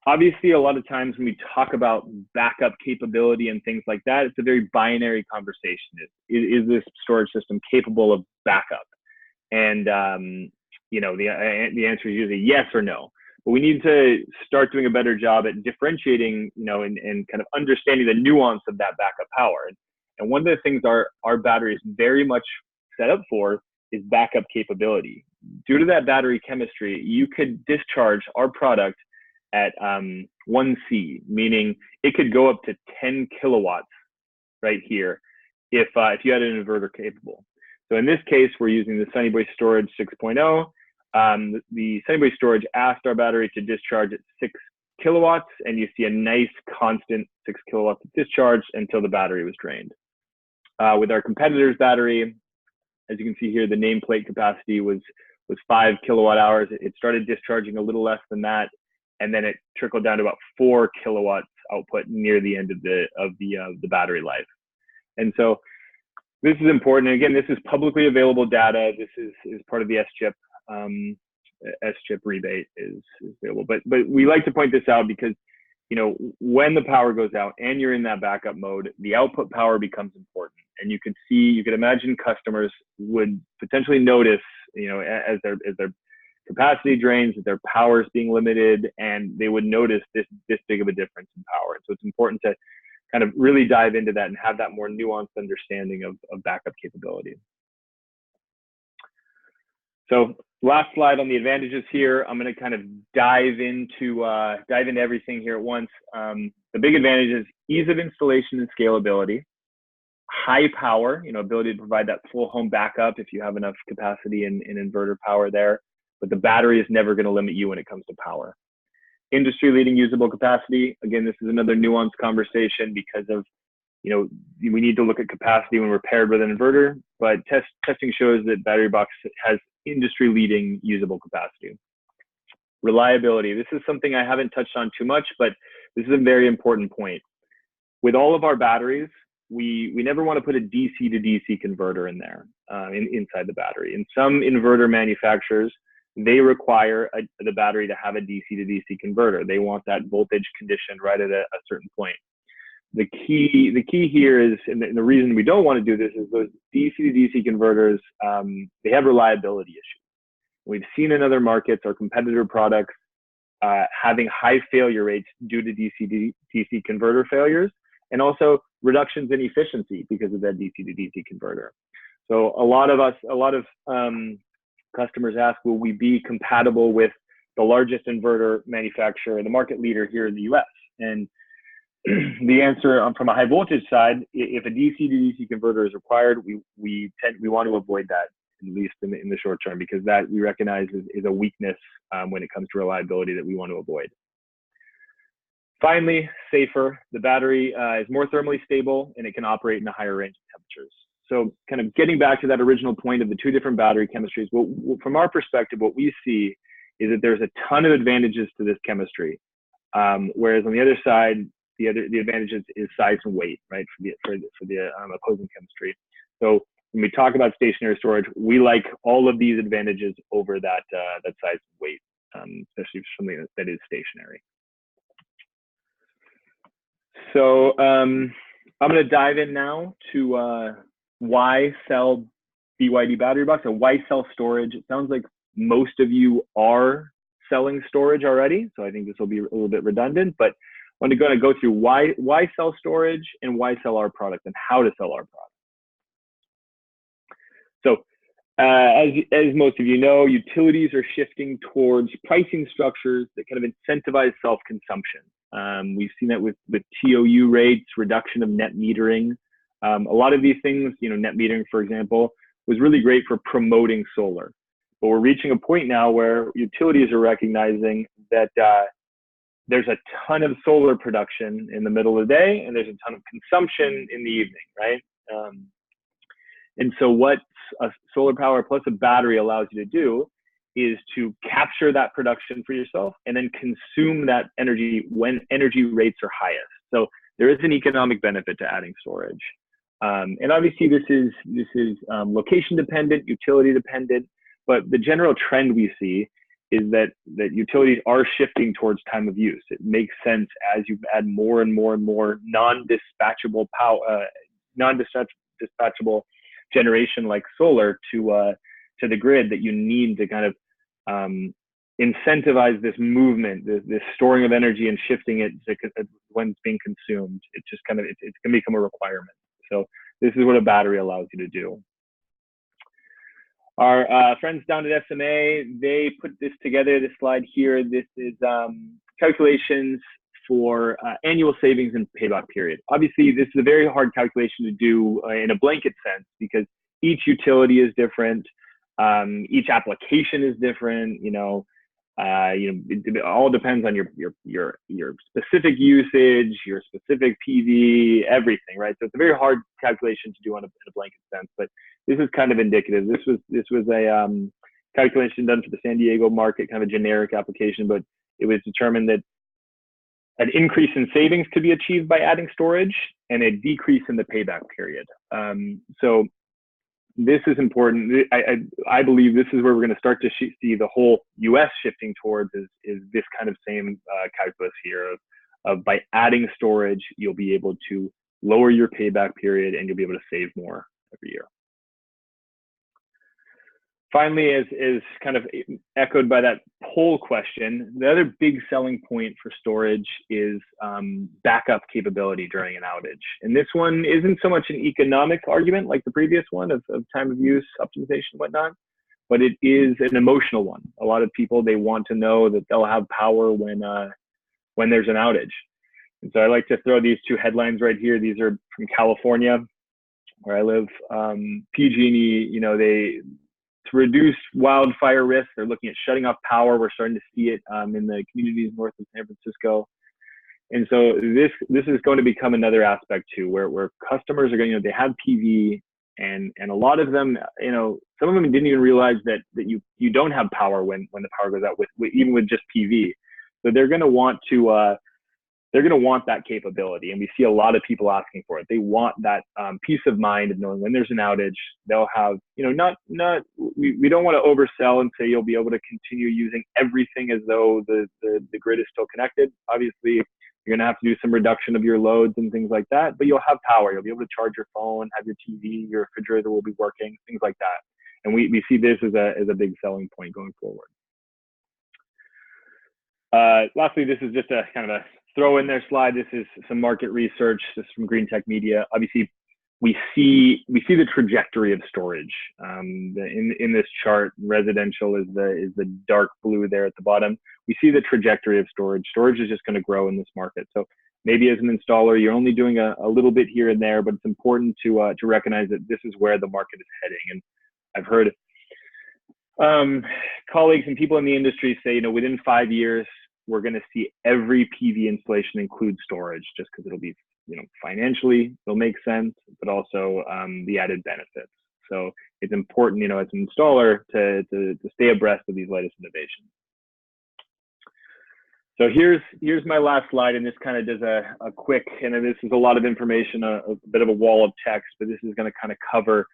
obviously, a lot of times when we talk about backup capability and things like that, it's a very binary conversation. Is this storage system capable of backup? And you know, the answer is usually yes or no. But we need to start doing a better job at differentiating, you know, and kind of understanding the nuance of that backup power. And one of the things our battery is very much set up for is backup capability. Due to that battery chemistry, you could discharge our product at 1C, meaning it could go up to 10 kilowatts right here if you had an inverter capable. So in this case, we're using the Sunny Boy Storage 6.0. The Sunny Boy Storage asked our battery to discharge at 6 kilowatts, and you see a nice constant 6 kilowatts of discharge until the battery was drained. With our competitor's battery, as you can see here, the nameplate capacity was 5 kilowatt hours. It started discharging a little less than that, and then it trickled down to about 4 kilowatts output near the end of the battery life. And so this is important. And again, this is publicly available data. This is part of the SCHIP. SCHIP rebate is available. But we like to point this out because, you know, when the power goes out and you're in that backup mode, the output power becomes important. And you could imagine customers would potentially notice, you know, as their capacity drains, that their power is being limited, and they would notice this big of a difference in power. So it's important to kind of really dive into that and have that more nuanced understanding of backup capability. So last slide on the advantages here. I'm going to kind of dive into everything here at once. The big advantage is ease of installation and scalability, high power, you know, ability to provide that full home backup if you have enough capacity and inverter power there. But the battery is never going to limit you when it comes to power. Industry-leading usable capacity. Again, this is another nuanced conversation because of, you know, we need to look at capacity when we're paired with an inverter, but testing shows that Battery-Box has industry-leading usable capacity. Reliability. This is something I haven't touched on too much, but this is a very important point. With all of our batteries, we never want to put a DC to DC converter in there, inside the battery. In some inverter manufacturers, they require the battery to have a DC to DC converter. They want that voltage conditioned right at a certain point. The key here is, and the reason we don't want to do this is those DC to DC converters, they have reliability issues. We've seen in other markets our competitor products having high failure rates due to DC to DC converter failures, and also reductions in efficiency because of that DC to DC converter. So a lot of customers ask, will we be compatible with the largest inverter manufacturer, the market leader here in the US? And the answer from a high voltage side, if a DC to DC converter is required, we want to avoid that, at least in the short term, because that we recognize is a weakness when it comes to reliability that we want to avoid. Finally, safer. The battery is more thermally stable, and it can operate in a higher range of temperatures. So kind of getting back to that original point of the two different battery chemistries, from our perspective, what we see is that there's a ton of advantages to this chemistry. Whereas on the other side, the advantages is size and weight, right, for the opposing chemistry. So when we talk about stationary storage, we like all of these advantages over that size and weight, especially for something that is stationary. So I'm going to dive in now to why sell BYD Battery Box, or why sell storage. It sounds like most of you are selling storage already, so I think this will be a little bit redundant, but I'm going to go through why sell storage and why sell our product and how to sell our product. So as most of you know, utilities are shifting towards pricing structures that kind of incentivize self-consumption. We've seen that with TOU rates, reduction of net metering. A lot of these things, you know, net metering, for example, was really great for promoting solar. But we're reaching a point now where utilities are recognizing that there's a ton of solar production in the middle of the day, and there's a ton of consumption in the evening, right? And so what a solar power plus a battery allows you to do is to capture that production for yourself and then consume that energy when energy rates are highest. So there is an economic benefit to adding storage. And obviously this is location dependent, utility dependent, but the general trend we see is that utilities are shifting towards time of use. It makes sense as you add more and more and more non-dispatchable power, non-dispatchable generation like solar to the grid, that you need to kind of incentivize this movement, this storing of energy and shifting it to when it's being consumed. It's just kind of, it's going to become a requirement. So this is what a battery allows you to do. Our friends down at SMA, they put this together, this slide here. This is calculations for annual savings and payback period. Obviously, this is a very hard calculation to do in a blanket sense because each utility is different. Each application is different. It all depends on your specific usage, your specific PV, everything, right? So it's a very hard calculation to do in a blanket sense, but this is kind of indicative. This was a calculation done for the San Diego market, kind of a generic application, but it was determined that an increase in savings could be achieved by adding storage and a decrease in the payback period. So this is important. I believe this is where we're going to start to see the whole US shifting towards is this kind of same calculus here of by adding storage, you'll be able to lower your payback period and you'll be able to save more every year. Finally, as kind of echoed by that poll question, the other big selling point for storage is backup capability during an outage. And this one isn't so much an economic argument like the previous one of time of use, optimization, whatnot, but it is an emotional one. A lot of people, they want to know that they'll have power when there's an outage. And so I like to throw these two headlines right here. These are from California, where I live. PG&E, to reduce wildfire risk, they're looking at shutting off power. We're starting to see it in the communities north of San Francisco. And so this is going to become another aspect too, where customers are going, they have PV and a lot of them, some of them didn't even realize that you don't have power when the power goes out even with just PV. So they're going to want that capability, and we see a lot of people asking for it. They want that peace of mind of knowing when there's an outage, they'll have, we don't want to oversell and say you'll be able to continue using everything as though the grid is still connected. Obviously, you're going to have to do some reduction of your loads and things like that, but you'll have power. You'll be able to charge your phone, have your TV, your refrigerator will be working, things like that. And we see this as a big selling point going forward. Lastly, this is just a kind of a throw in there slide. This is some market research. This is from Green Tech Media. Obviously, we see the trajectory of storage. In this chart, residential is the dark blue there at the bottom. We see the trajectory of storage. Storage is just going to grow in this market. So maybe as an installer, you're only doing a little bit here and there, but it's important to recognize that this is where the market is heading. And I've heard colleagues and people in the industry say, within 5 years, we're going to see every PV installation include storage, just because it'll be, financially, it'll make sense, but also the added benefits. So it's important, as an installer, to stay abreast of these latest innovations. So here's my last slide, and this kind of does a quick, and this is a lot of information, a bit of a wall of text, but this is going to kind of cover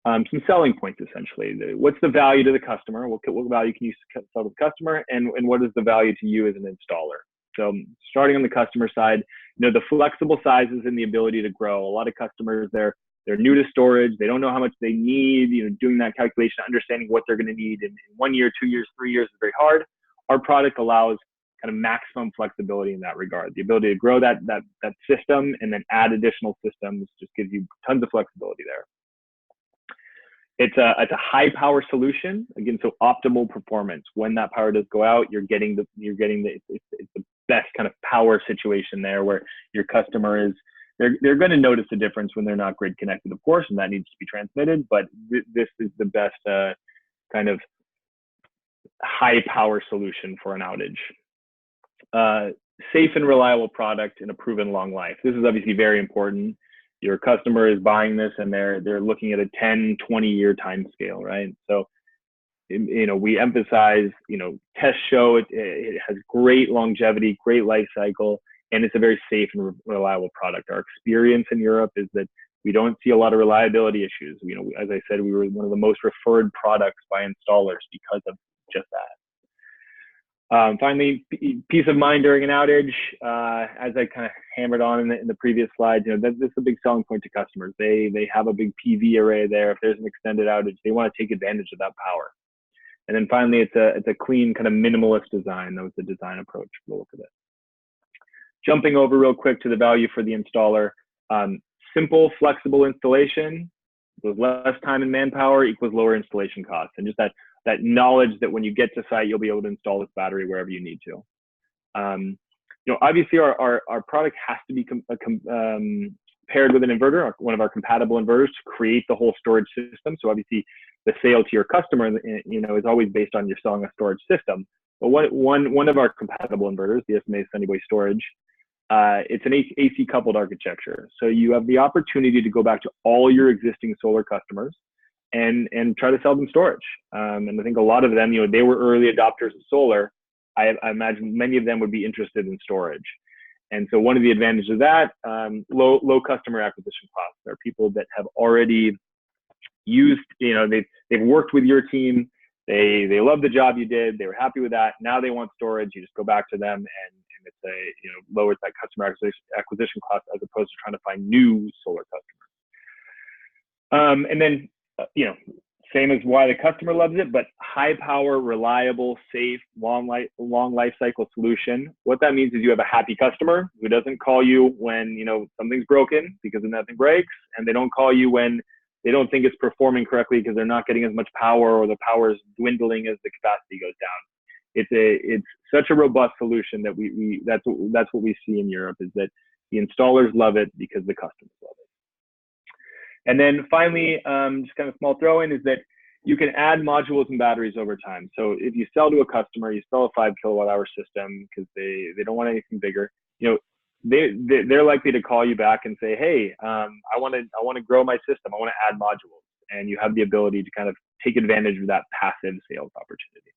some selling points, essentially. What's the value to the customer? What value can you sell to the customer? And what is the value to you as an installer? So starting on the customer side, the flexible sizes and the ability to grow. A lot of customers, they're new to storage. They don't know how much they need. Doing that calculation, understanding what they're going to need in 1 year, 2 years, 3 years is very hard. Our product allows kind of maximum flexibility in that regard. The ability to grow that system and then add additional systems just gives you tons of flexibility there. It's a high power solution, again, so optimal performance. When that power does go out, it's the best kind of power situation there, where your customer is, they're going to notice a difference when they're not grid connected, of course, and that needs to be transmitted, but this is the best kind of high power solution for an outage. safe and reliable product and a proven long life. This is obviously very important. Your customer is buying this and they're looking at a 10, 20-year time scale, right? So, we emphasize, tests show it has great longevity, great life cycle, and it's a very safe and reliable product. Our experience in Europe is that we don't see a lot of reliability issues. As I said, we were one of the most referred products by installers because of just that. Finally, peace of mind during an outage. As I kind of hammered on in the previous slides, this is a big selling point to customers. They have a big PV array there. If there's an extended outage, they want to take advantage of that power. And then finally, it's a clean kind of minimalist design. That was the design approach for the look of it. Jumping over real quick to the value for the installer. Simple, flexible installation equals less time and manpower equals lower installation costs. And just that knowledge that when you get to site, you'll be able to install this battery wherever you need to. Obviously our product has to be paired with an inverter, one of our compatible inverters, to create the whole storage system. So obviously the sale to your customer, is always based on you're selling a storage system. But one of our compatible inverters, the SMA Sunny Boy Storage, it's an AC coupled architecture. So you have the opportunity to go back to all your existing solar customers and try to sell them storage. And I think a lot of them, they were early adopters of solar. I imagine many of them would be interested in storage. And so one of the advantages of that, low customer acquisition costs. There are people that have already used, they've worked with your team. They love the job you did. They were happy with that. Now they want storage. You just go back to them and it's lowers that customer acquisition cost as opposed to trying to find new solar customers. And then, same as why the customer loves it, but high power, reliable, safe, long life cycle solution. What that means is you have a happy customer who doesn't call you when, something's broken because nothing breaks, and they don't call you when they don't think it's performing correctly because they're not getting as much power or the power is dwindling as the capacity goes down. It's such a robust solution that that's what we see in Europe, is that the installers love it because the customers love it. And then finally, just kind of small throw in is that you can add modules and batteries over time. So if you sell to a customer, you sell a 5 kilowatt hour system because they don't want anything bigger. They're likely to call you back and say, hey, I want to grow my system. I want to add modules, and you have the ability to kind of take advantage of that passive sales opportunity.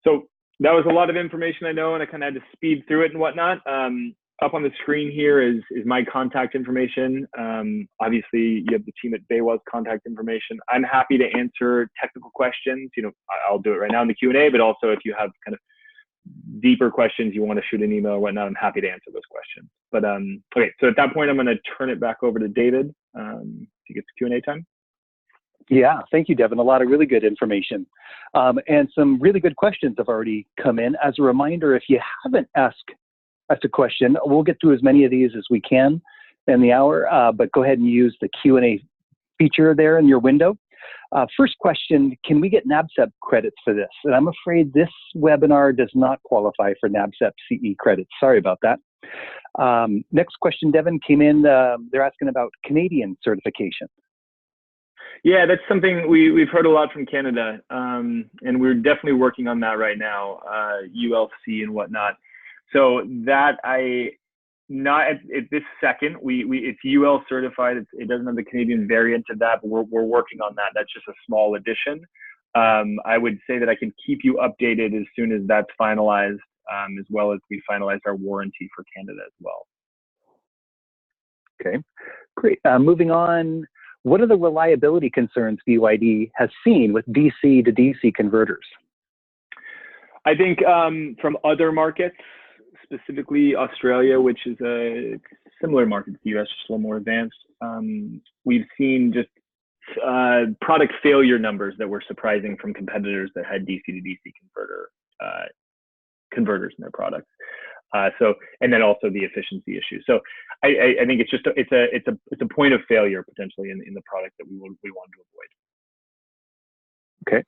So that was a lot of information, I know, and I kind of had to speed through it and whatnot. Up on the screen here is my contact information. Obviously, you have the team at BayWa's contact information. I'm happy to answer technical questions. I'll do it right now in the Q&A, but also if you have kind of deeper questions, you want to shoot an email or whatnot, I'm happy to answer those questions. But okay, so at that point, I'm going to turn it back over to David to get to Q&A time. Yeah, thank you, Devon. A lot of really good information. And some really good questions have already come in. As a reminder, if you haven't asked a question, we'll get through as many of these as we can in the hour, but go ahead and use the Q&A feature there in your window. First question, can we get NABCEP credits for this? And I'm afraid this webinar does not qualify for NABCEP CE credits. Sorry about that. Next question, Devon, came in. They're asking about Canadian certification. Yeah, that's something we've heard a lot from Canada, and we're definitely working on that right now, ULC and whatnot. So that not at this second, it's UL certified. It doesn't have the Canadian variant of that, but we're working on that. That's just a small addition. I would say that I can keep you updated as soon as that's finalized, as well as we finalize our warranty for Canada as well. Okay, great. Moving on, what are the reliability concerns BYD has seen with DC to DC converters? I think from other markets, specifically Australia, which is a similar market to the US, just a little more advanced, we've seen just product failure numbers that were surprising from competitors that had DC to DC converters in their products. And then also the efficiency issue. So I think it's just it's a point of failure potentially in the product that we want to avoid.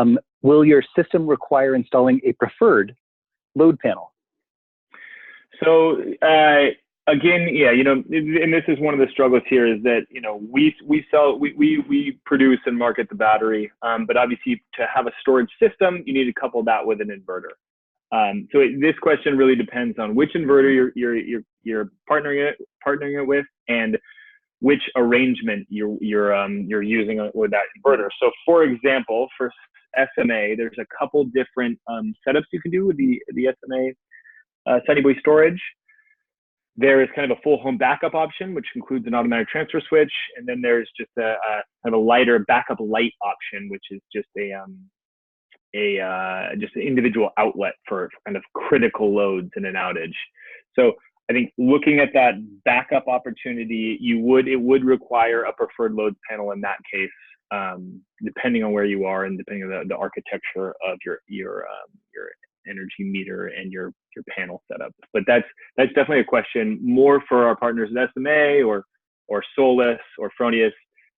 Okay. Will your system require installing a preferred load panel? So Again, yeah, and this is one of the struggles here is that, we produce and market the battery, but obviously to have a storage system, you need to couple that with an inverter. So this question really depends on which inverter you're partnering it with, and which arrangement you're using with that inverter. So, for example, for SMA, there's a couple different setups you can do with the SMA Sunny Boy storage. There is kind of a full home backup option, which includes an automatic transfer switch, and then there's just a kind of a lighter backup light option, which is just just an individual outlet for kind of critical loads in an outage. So I think looking at that backup opportunity, it would require a preferred loads panel in that case, depending on where you are and depending on the architecture of your energy meter and your panel setup. But that's definitely a question more for our partners at SMA or Solus or Fronius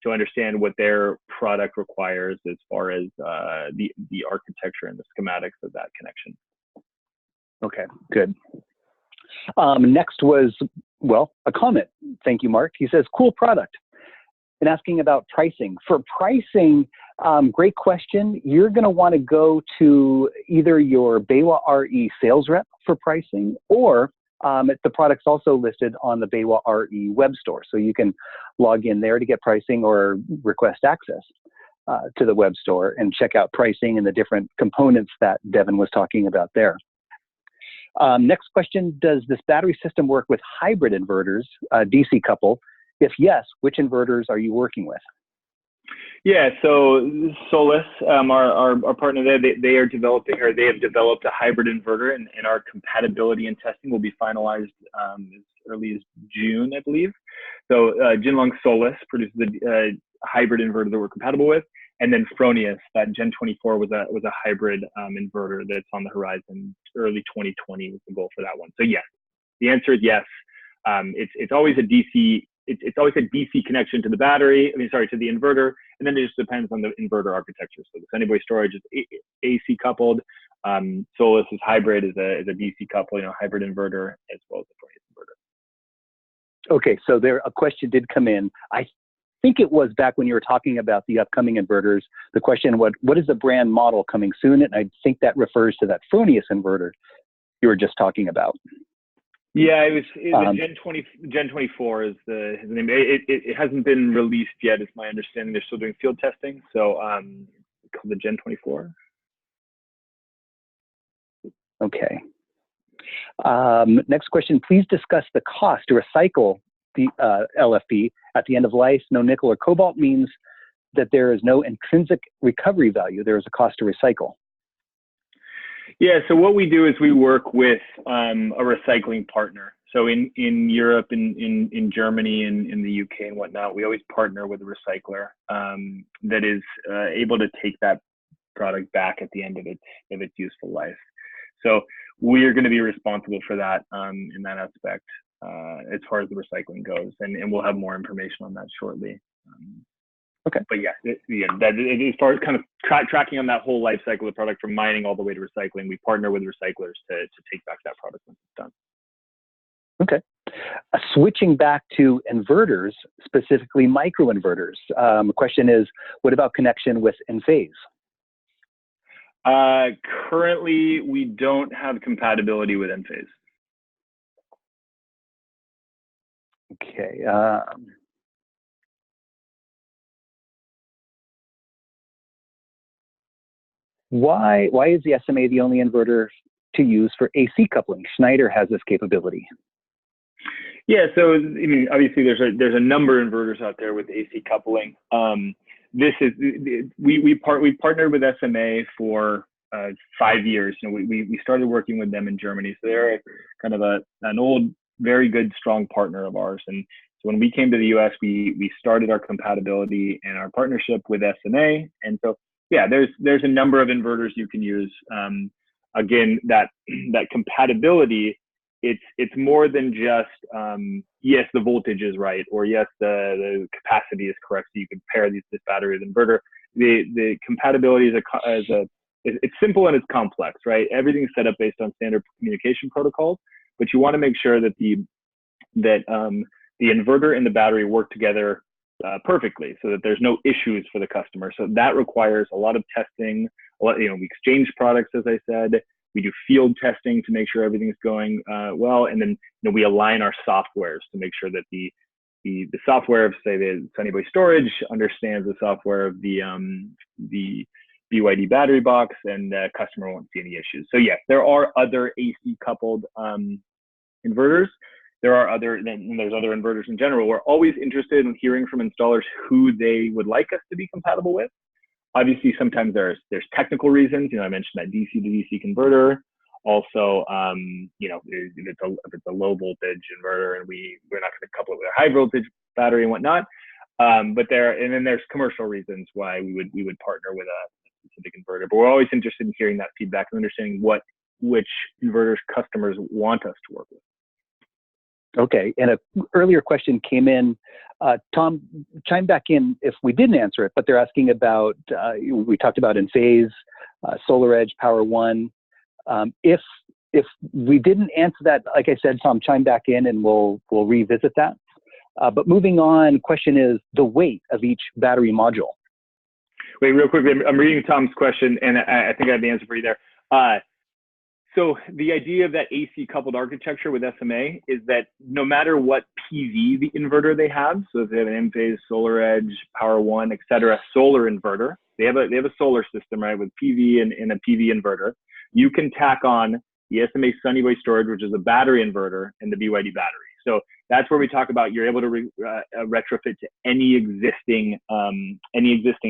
to understand what their product requires as far as the architecture and the schematics of that connection. Okay, good. Next was, a comment. Thank you, Mark. He says, cool product. And asking about pricing. For pricing, great question. You're going to want to go to either your BayWa RE sales rep for pricing, or the product's also listed on the BayWa RE web store. So you can log in there to get pricing or request access to the web store and check out pricing and the different components that Devon was talking about there. Next question, does this battery system work with hybrid inverters, DC couple? If yes, which inverters are you working with? Yeah, so Solus, our partner there, they have developed a hybrid inverter, and our compatibility and testing will be finalized as early as June, I believe. So Jinlong Solus produces a hybrid inverter that we're compatible with, and then Fronius, that Gen 24 was a hybrid inverter that's on the horizon. Early 2020 was the goal for that one. So yes, the answer is yes. It's always a DC. It's always a DC connection to the battery. To the inverter, and then it just depends on the inverter architecture. So the Sunny Boy storage is AC coupled. Solus is hybrid, is a DC couple, hybrid inverter as well as a Fronius inverter. Okay, so a question did come in. I think it was back when you were talking about the upcoming inverters. The question, what is the brand model coming soon? And I think that refers to that Fronius inverter you were just talking about. Yeah, it was Gen 24 is his name. It hasn't been released yet, is my understanding. They're still doing field testing, so it's called the Gen 24. Okay. Next question, please discuss the cost to recycle the LFP at the end of life. No nickel or cobalt means that there is no intrinsic recovery value. There is a cost to recycle. Yeah, so what we do is we work with a recycling partner. So in Europe, in Germany, and in the UK and whatnot, we always partner with a recycler that is able to take that product back at the end of its useful life. So we are going to be responsible for that in that aspect as far as the recycling goes, and we'll have more information on that shortly. Okay. But yeah, as far as kind of tracking on that whole life cycle of the product from mining all the way to recycling, we partner with recyclers to take back that product once it's done. Okay. Switching back to inverters, specifically microinverters. The question is, what about connection with Enphase? Currently, we don't have compatibility with Enphase. Okay. Why is the SMA the only inverter to use for AC coupling? Schneider has this capability. Yeah, so obviously there's a number of inverters out there with AC coupling. We partnered with SMA for 5 years. We started working with them in Germany, so they're kind of an old, very good, strong partner of ours. And so when we came to the US, we started our compatibility and our partnership with SMA. And so yeah, there's a number of inverters you can use. Again, that compatibility, it's more than just yes, the voltage is right, or yes, the capacity is correct, so you can pair this battery with inverter. The compatibility it's simple and it's complex, right? Everything's set up based on standard communication protocols, but you want to make sure that the that the inverter and the battery work together perfectly, so that there's no issues for the customer. So that requires a lot of testing. We exchange products, as I said. We do field testing to make sure everything's going well, and then we align our softwares to make sure that the software of, say, the Sunny Boy storage understands the software of the BYD battery box, and the customer won't see any issues. So yes, there are other AC coupled inverters. There's other inverters in general. We're always interested in hearing from installers who they would like us to be compatible with. Obviously, sometimes there's technical reasons. I mentioned that DC to DC converter. Also, if it's a low voltage inverter and we're not going to couple it with a high voltage battery and whatnot. And then there's commercial reasons why we would partner with a specific inverter. But we're always interested in hearing that feedback and understanding which inverters customers want us to work with. Okay, and an earlier question came in. Tom, chime back in if we didn't answer it, but they're asking about, we talked about Enphase, SolarEdge, Power One. If we didn't answer that, like I said, Tom, chime back in and we'll revisit that. But moving on, question is the weight of each battery module. Wait, real quickly, I'm reading Tom's question, and I think I have the answer for you there. So the idea of that AC coupled architecture with SMA is that no matter what PV the inverter they have, so if they have an Enphase, SolarEdge, Power One, etc., solar inverter, they have a solar system, right, with PV and a PV inverter. You can tack on the SMA Sunny Boy storage, which is a battery inverter, and the BYD battery. So that's where we talk about you're able to retrofit to any existing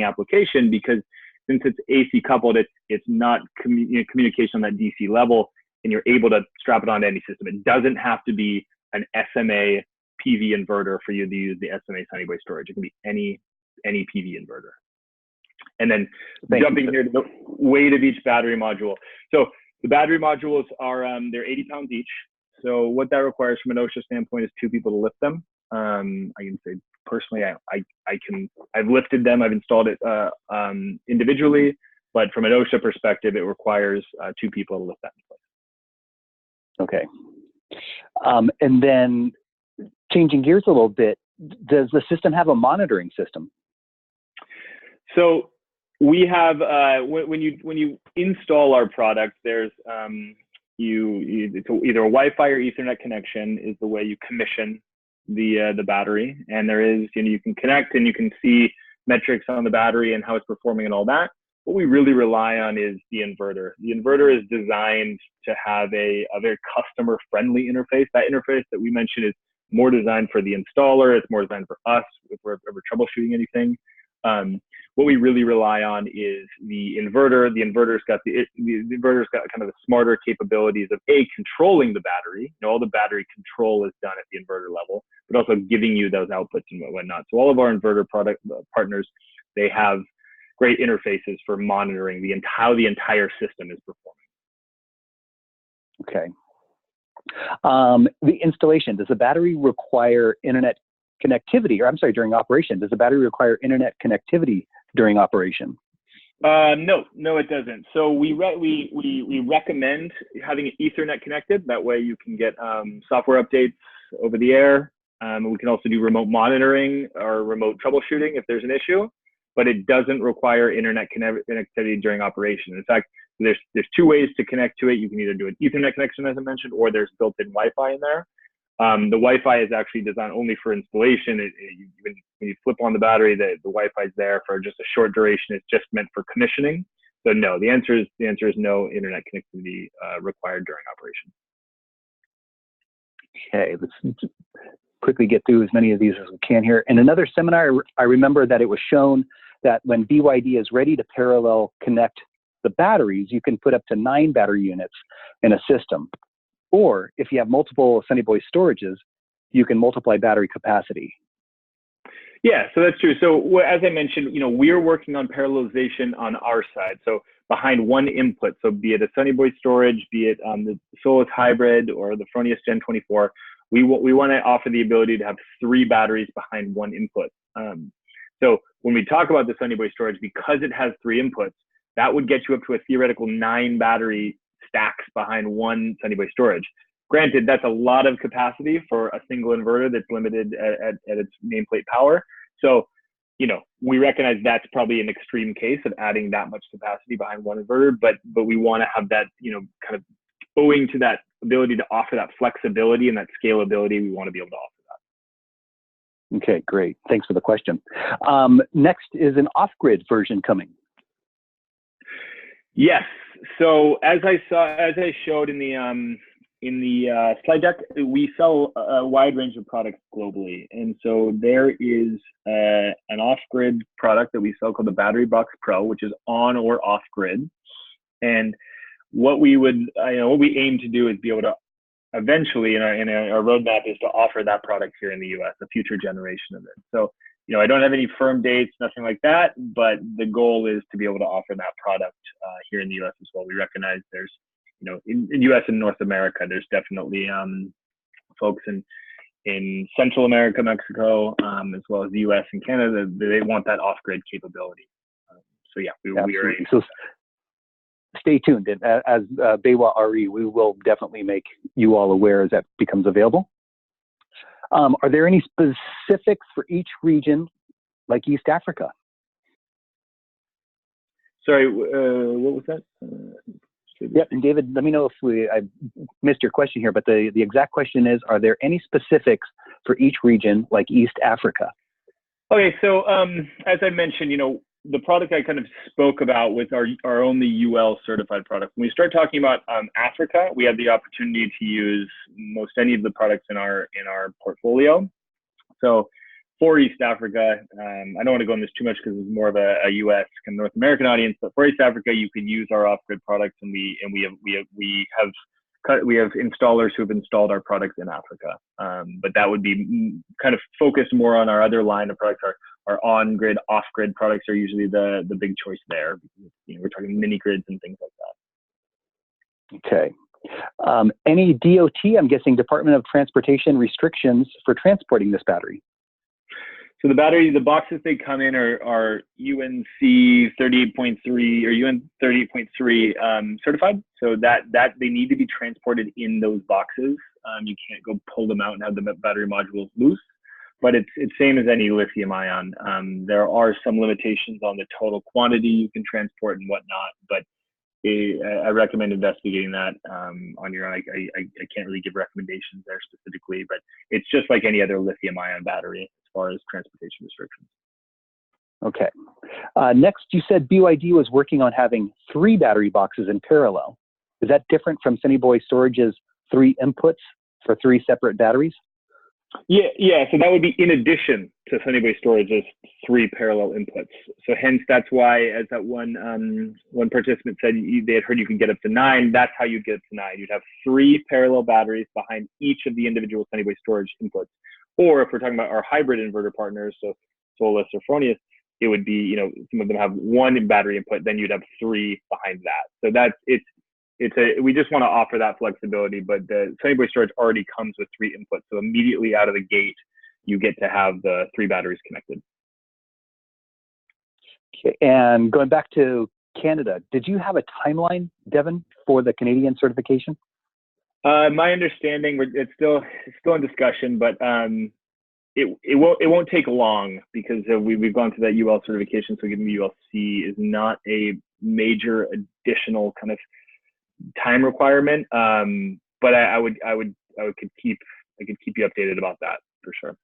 application, because since it's AC coupled, it's not communication on that DC level, and you're able to strap it onto any system. It doesn't have to be an SMA PV inverter for you to use the SMA Sunny Boy storage. It can be any PV inverter. And then jumping here to the weight of each battery module. So the battery modules are they're 80 pounds each. So what that requires from an OSHA standpoint is 2 people to lift them. I can say personally, I've lifted them, I've installed it individually, but from an OSHA perspective, it requires 2 people to lift that in place. Okay. And then changing gears a little bit, does the system have a monitoring system? So we have, when you install our product, there's it's either a Wi-Fi or Ethernet connection is the way you commission the battery, and there is, you can connect and you can see metrics on the battery and how it's performing and all that. What we really rely on is the inverter. The inverter is designed to have a very customer friendly interface. That interface that we mentioned is more designed for the installer. It's more designed for us if we're ever troubleshooting anything. What we really rely on is the inverter. The inverter's got kind of the smarter capabilities of controlling the battery. All the battery control is done at the inverter level, but also giving you those outputs and whatnot. So all of our inverter product partners, they have great interfaces for monitoring how the entire system is performing. Okay. The installation, does the battery require internet connectivity, or I'm sorry, during operation? Does the battery require internet connectivity during operation? No, it doesn't. So we recommend having it Ethernet connected. That way you can get software updates over the air. We can also do remote monitoring or remote troubleshooting if there's an issue, but it doesn't require internet connectivity during operation. In fact, there's 2 ways to connect to it. You can either do an Ethernet connection, as I mentioned, or there's built-in Wi-Fi in there. The Wi-Fi is actually designed only for installation. When you flip on the battery, the Wi-Fi is there for just a short duration. It's just meant for commissioning. So no, the answer is no internet connectivity required during operation. Okay, let's quickly get through as many of these as we can here. In another seminar, I remember that it was shown that when BYD is ready to parallel connect the batteries, you can put up to 9 battery units in a system. Or if you have multiple Sunny Boy storages, you can multiply battery capacity. Yeah, so that's true. So as I mentioned, we're working on parallelization on our side. So behind one input, so be it a Sunny Boy storage, be it the Solus Hybrid or the Fronius Gen 24, we want to offer the ability to have 3 batteries behind one input. So when we talk about the Sunny Boy storage, because it has 3 inputs, that would get you up to a theoretical 9 battery stacks behind one Sunny Boy storage. granted, that's a lot of capacity for a single inverter that's limited at its nameplate power. So, you know, we recognize that's probably an extreme case of adding that much capacity behind one inverter, but we want to have that, you know, kind of owing to that ability to offer that flexibility and that scalability, we want to be able to offer that. Okay, great. Thanks for the question. Next is an off-grid version coming. Yes. So as I showed in the slide deck, we sell a wide range of products globally, and so there is an off-grid product that we sell called the Battery-Box Pro, which is on or off-grid. And what we aim to do is be able to eventually, in our roadmap, is to offer that product here in the U.S., a future generation of it. So, you know, I don't have any firm dates, nothing like that, but the goal is to be able to offer that product here in the U.S. as well. We recognize there's, you know, in U.S. and North America, there's definitely folks in Central America, Mexico, as well as the U.S. and Canada, they want that off-grid capability. So yeah, we are. So stay tuned. As BayWa RE, we will definitely make you all aware as that becomes available. Are there any specifics for each region, like East Africa? Sorry, what was that? Yep, and David, let me know if I missed your question here, but the exact question is, are there any specifics for each region, like East Africa? Okay, so as I mentioned, you know, the product I kind of spoke about with our only UL certified product. When we start talking about Africa, we have the opportunity to use most any of the products in our portfolio. So for East Africa, I don't want to go into this too much because it's more of a US kind of North American audience. But for East Africa, you can use our off-grid products, and we have installers who have installed our products in Africa. But that would be kind of focused more on our other line of products. Our on-grid, off-grid products are usually the big choice there. You know, we're talking mini grids and things like that. Okay. Any DOT, I'm guessing Department of Transportation restrictions for transporting this battery? So the boxes they come in are UNC 38.3 or UN 38.3 certified. So that they need to be transported in those boxes. You can't go pull them out and have the battery modules loose. But it's same as any lithium ion. There are some limitations on the total quantity you can transport and whatnot, but I recommend investigating that on your own. I can't really give recommendations there specifically, but it's just like any other lithium ion battery as far as transportation restrictions. Okay. Next, you said BYD was working on having 3 battery boxes in parallel. Is that different from Sunny Boy Storage's 3 inputs for 3 separate batteries? Yeah. So that would be in addition to Sunny Boy Storage's 3 parallel inputs. So hence that's why, as that one participant said, they had heard you can get up to 9. That's how you'd get up to 9. You'd have 3 parallel batteries behind each of the individual Sunny Boy Storage inputs. Or if we're talking about our hybrid inverter partners, so Solus or Fronius, it would be, you know, some of them have 1 battery input, then you'd have 3 behind that. So we just want to offer that flexibility, but the Sunny Boy Storage already comes with 3 inputs. So immediately out of the gate, you get to have the 3 batteries connected. Okay, and going back to Canada, did you have a timeline, Devon, for the Canadian certification? My understanding, it's still in discussion, but it won't take long because we've gone through that UL certification. So getting the ULC is not a major additional kind of time requirement, but I could keep you updated about that for sure.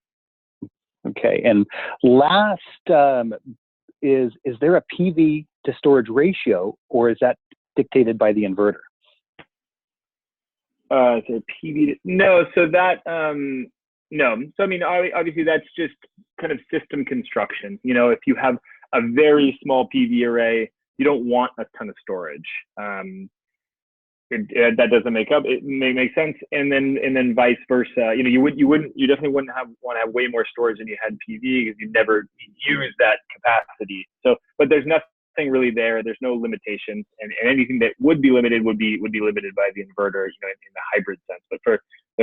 Okay, and last, is there a PV to storage ratio, or is that dictated by the inverter? So PV, no. So that no. So I mean, obviously that's just kind of system construction. You know, if you have a very small PV array, you don't want a ton of storage. That doesn't make up. It may make sense, and then vice versa. You know, you definitely wouldn't want to have way more storage than you had PV because you never use that capacity. So, but there's nothing really there. There's no limitations, and anything that would be limited would be limited by the inverter. You know, in the hybrid sense. But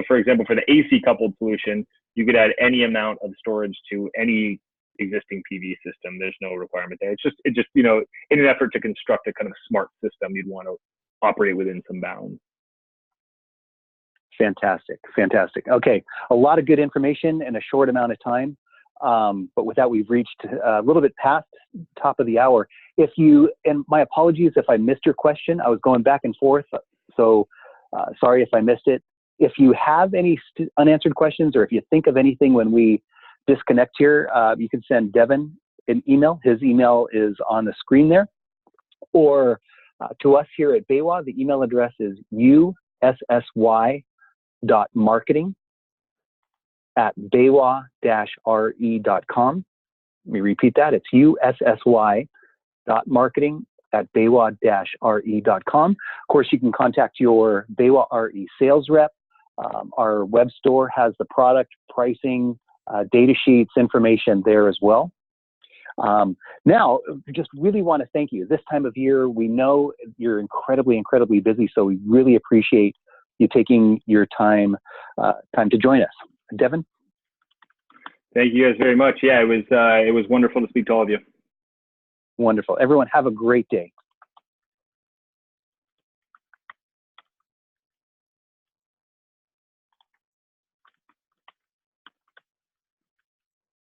for example, for the AC coupled solution, you could add any amount of storage to any existing PV system. There's no requirement there. It just you know, in an effort to construct a kind of smart system, you'd want to operate within some bounds. Fantastic, fantastic. Okay, a lot of good information in a short amount of time. But with that, we've reached a little bit past top of the hour. And my apologies if I missed your question. I was going back and forth, so sorry if I missed it. If you have any unanswered questions, or if you think of anything when we disconnect here, you can send Devon an email. His email is on the screen there. Or to us here at BayWa, the email address is ussy.marketing@baywa-re.com. Let me repeat that. It's ussy.marketing@baywa-re.com. Of course, you can contact your BayWa RE sales rep. Our web store has the product, pricing, data sheets, information there as well. Now, just really want to thank you. This time of year, we know you're incredibly, incredibly busy, so we really appreciate you taking your time to join us. Devon? Thank you guys very much. Yeah, it was wonderful to speak to all of you. Wonderful. Everyone, have a great day.